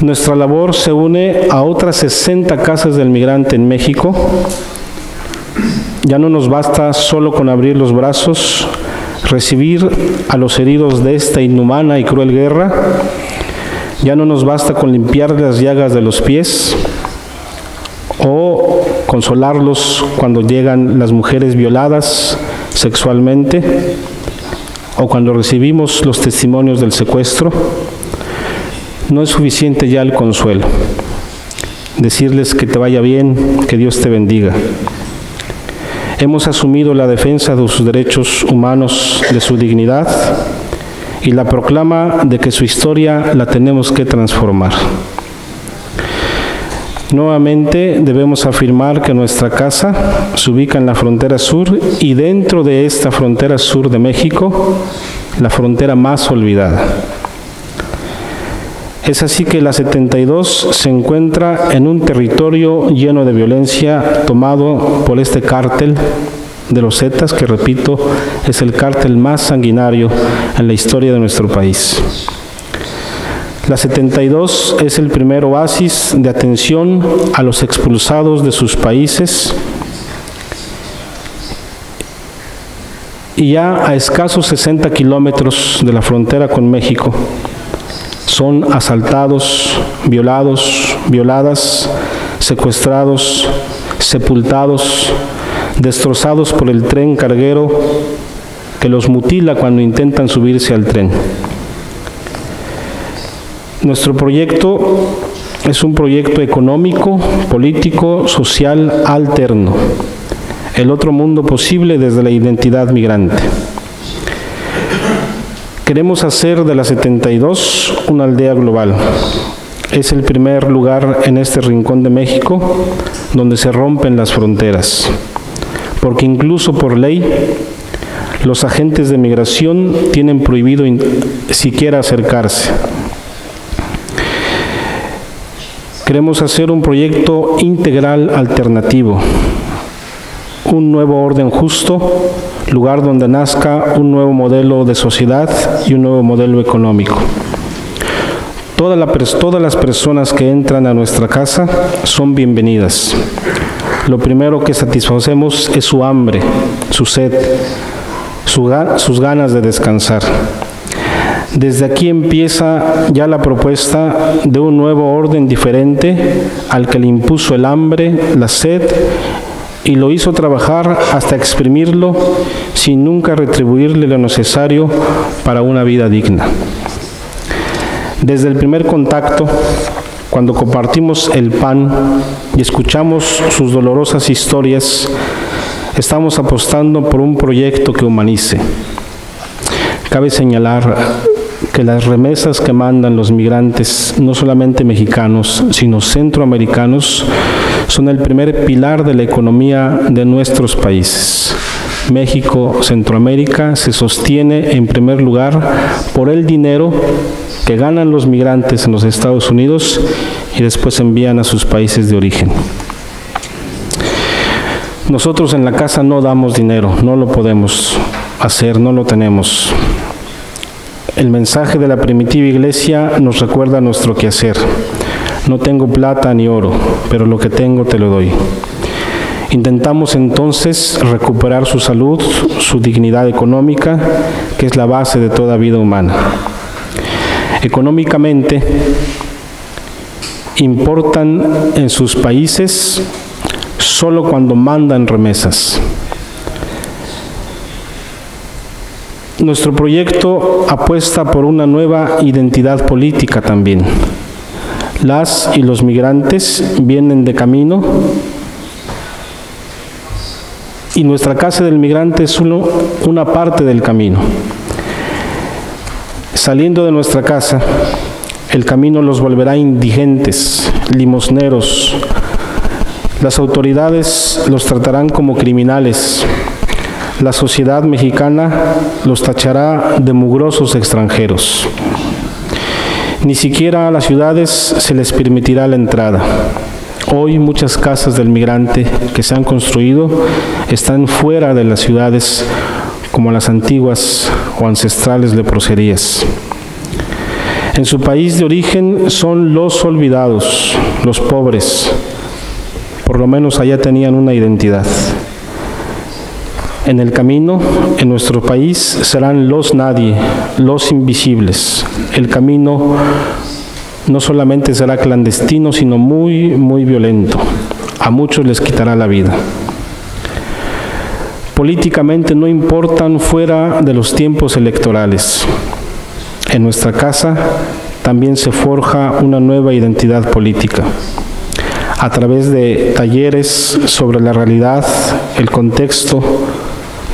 Nuestra labor se une a otras 60 casas del migrante en México. Ya no nos basta solo con abrir los brazos, recibir a los heridos de esta inhumana y cruel guerra. Ya no nos basta con limpiar las llagas de los pies o consolarlos cuando llegan las mujeres violadas sexualmente o cuando recibimos los testimonios del secuestro, no es suficiente ya el consuelo. Decirles que te vaya bien, que Dios te bendiga. Hemos asumido la defensa de sus derechos humanos, de su dignidad y la proclama de que su historia la tenemos que transformar. Nuevamente debemos afirmar que nuestra casa se ubica en la frontera sur y dentro de esta frontera sur de México, la frontera más olvidada. Es así que la 72 se encuentra en un territorio lleno de violencia tomado por este cártel de los Zetas, que repito, es el cártel más sanguinario en la historia de nuestro país. La 72 es el primer oasis de atención a los expulsados de sus países y ya a escasos 60 kilómetros de la frontera con México son asaltados, violados, violadas, secuestrados, sepultados, destrozados por el tren carguero que los mutila cuando intentan subirse al tren. Nuestro proyecto es un proyecto económico, político, social alterno, el otro mundo posible desde la identidad migrante. Queremos hacer de la 72 una aldea global. Es el primer lugar en este rincón de México donde se rompen las fronteras, porque incluso por ley los agentes de migración tienen prohibido siquiera acercarse. Queremos hacer un proyecto integral alternativo, un nuevo orden justo, lugar donde nazca un nuevo modelo de sociedad y un nuevo modelo económico. Todas las personas que entran a nuestra casa son bienvenidas. Lo primero que satisfacemos es su hambre, su sed, sus ganas de descansar. Desde aquí empieza ya la propuesta de un nuevo orden diferente al que le impuso el hambre, la sed, y lo hizo trabajar hasta exprimirlo sin nunca retribuirle lo necesario para una vida digna. Desde el primer contacto, cuando compartimos el pan y escuchamos sus dolorosas historias, estamos apostando por un proyecto que humanice. Cabe señalar que las remesas que mandan los migrantes, no solamente mexicanos, sino centroamericanos, son el primer pilar de la economía de nuestros países. México, Centroamérica, se sostiene en primer lugar por el dinero que ganan los migrantes en los Estados Unidos y después envían a sus países de origen. Nosotros en la casa no damos dinero, no lo podemos hacer, no lo tenemos. El mensaje de la primitiva iglesia nos recuerda nuestro quehacer. No tengo plata ni oro, pero lo que tengo te lo doy. Intentamos entonces recuperar su salud, su dignidad económica, que es la base de toda vida humana. Económicamente, importan en sus países solo cuando mandan remesas. Nuestro proyecto apuesta por una nueva identidad política también. Las y los migrantes vienen de camino y nuestra casa del migrante es una parte del camino. Saliendo de nuestra casa, el camino los volverá indigentes, limosneros. Las autoridades los tratarán como criminales. La sociedad mexicana los tachará de mugrosos extranjeros. Ni siquiera a las ciudades se les permitirá la entrada. Hoy muchas casas del migrante que se han construido están fuera de las ciudades como las antiguas o ancestrales leproserías. En su país de origen son los olvidados, los pobres. Por lo menos allá tenían una identidad. En el camino, en nuestro país, serán los nadie, los invisibles. El camino no solamente será clandestino, sino muy, muy violento. a muchos les quitará la vida. Políticamente no importan fuera de los tiempos electorales. En nuestra casa también se forja una nueva identidad política. A través de talleres sobre la realidad, el contexto,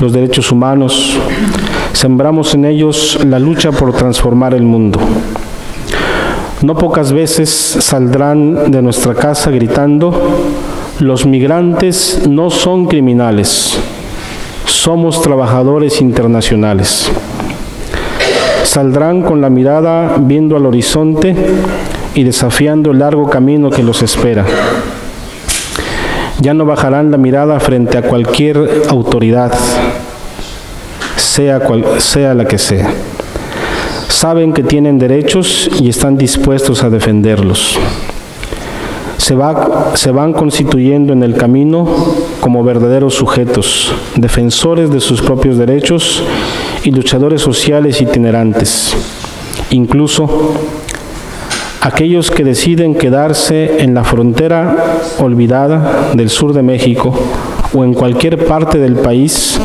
los derechos humanos, sembramos en ellos la lucha por transformar el mundo. No pocas veces saldrán de nuestra casa gritando: los migrantes no son criminales, somos trabajadores internacionales. Saldrán con la mirada viendo al horizonte y desafiando el largo camino que los espera. Ya no bajarán la mirada frente a cualquier autoridad, sea la que sea. Saben que tienen derechos y están dispuestos a defenderlos. Se van constituyendo en el camino como verdaderos sujetos, defensores de sus propios derechos y luchadores sociales itinerantes. Incluso aquellos que deciden quedarse en la frontera olvidada del sur de México o en cualquier parte del país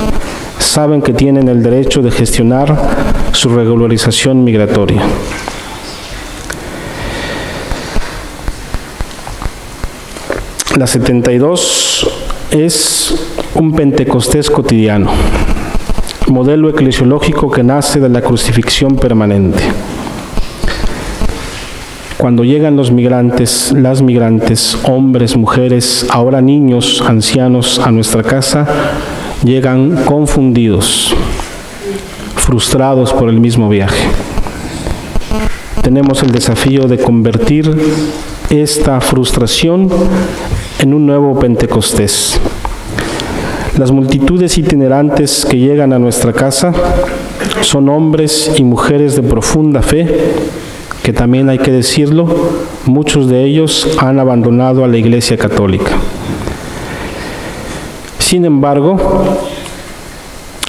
saben que tienen el derecho de gestionar su regularización migratoria. La 72 es un Pentecostés cotidiano, modelo eclesiológico que nace de la crucifixión permanente. Cuando llegan los migrantes, las migrantes, hombres, mujeres, ahora niños, ancianos, a nuestra casa, llegan confundidos, frustrados por el mismo viaje. Tenemos el desafío de convertir esta frustración en un nuevo Pentecostés. Las multitudes itinerantes que llegan a nuestra casa son hombres y mujeres de profunda fe, que también hay que decirlo, muchos de ellos han abandonado a la Iglesia Católica. Sin embargo,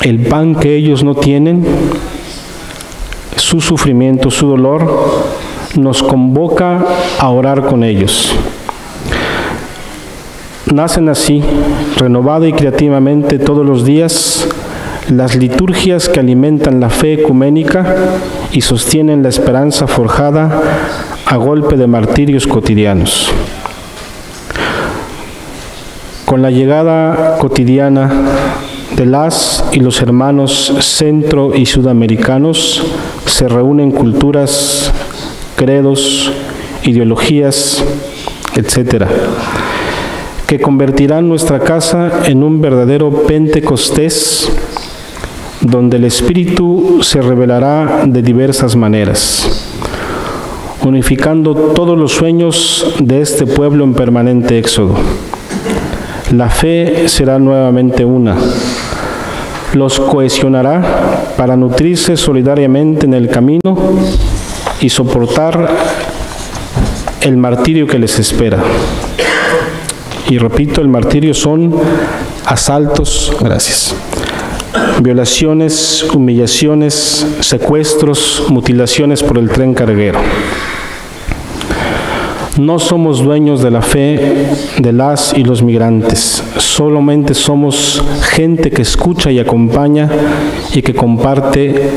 el pan que ellos no tienen, su sufrimiento, su dolor, nos convoca a orar con ellos. Nacen así, renovada y creativamente todos los días, las liturgias que alimentan la fe ecuménica y sostienen la esperanza forjada a golpe de martirios cotidianos. Con la llegada cotidiana de las y los hermanos centro y sudamericanos se reúnen culturas, credos, ideologías, etcétera, que convertirán nuestra casa en un verdadero Pentecostés, donde el Espíritu se revelará de diversas maneras, unificando todos los sueños de este pueblo en permanente éxodo. La fe será nuevamente una, los cohesionará para nutrirse solidariamente en el camino y soportar el martirio que les espera. Y repito, el martirio son asaltos, violaciones, humillaciones, secuestros, mutilaciones por el tren carguero. No somos dueños de la fe de las y los migrantes, solamente somos gente que escucha y acompaña y que comparte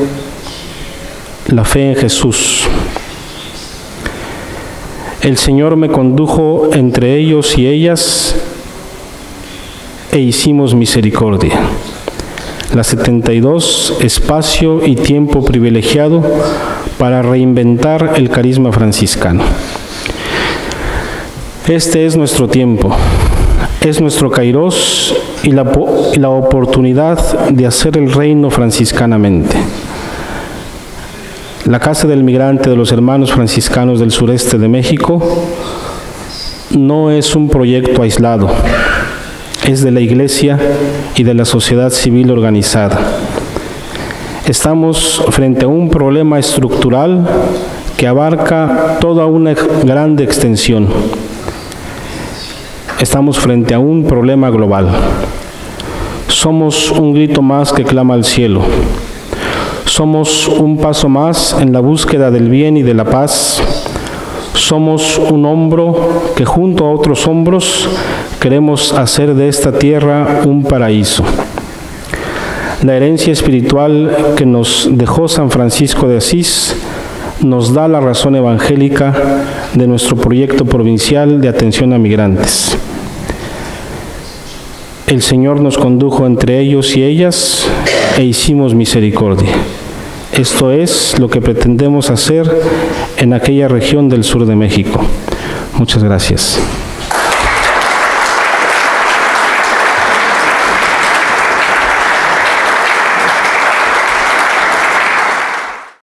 la fe en Jesús. El Señor me condujo entre ellos y ellas e hicimos misericordia. La 72, espacio y tiempo privilegiado para reinventar el carisma franciscano. Este es nuestro tiempo, es nuestro kairos y la oportunidad de hacer el reino franciscanamente. La Casa del Migrante de los Hermanos Franciscanos del Sureste de México no es un proyecto aislado, es de la Iglesia y de la sociedad civil organizada. Estamos frente a un problema estructural que abarca toda una grande extensión. Estamos frente a un problema global. Somos un grito más que clama al cielo. Somos un paso más en la búsqueda del bien y de la paz. Somos un hombro que junto a otros hombros Queremos hacer de esta tierra un paraíso. La herencia espiritual que nos dejó San Francisco de Asís nos da la razón evangélica de nuestro proyecto provincial de atención a migrantes. El Señor nos condujo entre ellos y ellas e hicimos misericordia. Esto es lo que pretendemos hacer en aquella región del sur de México. Muchas gracias.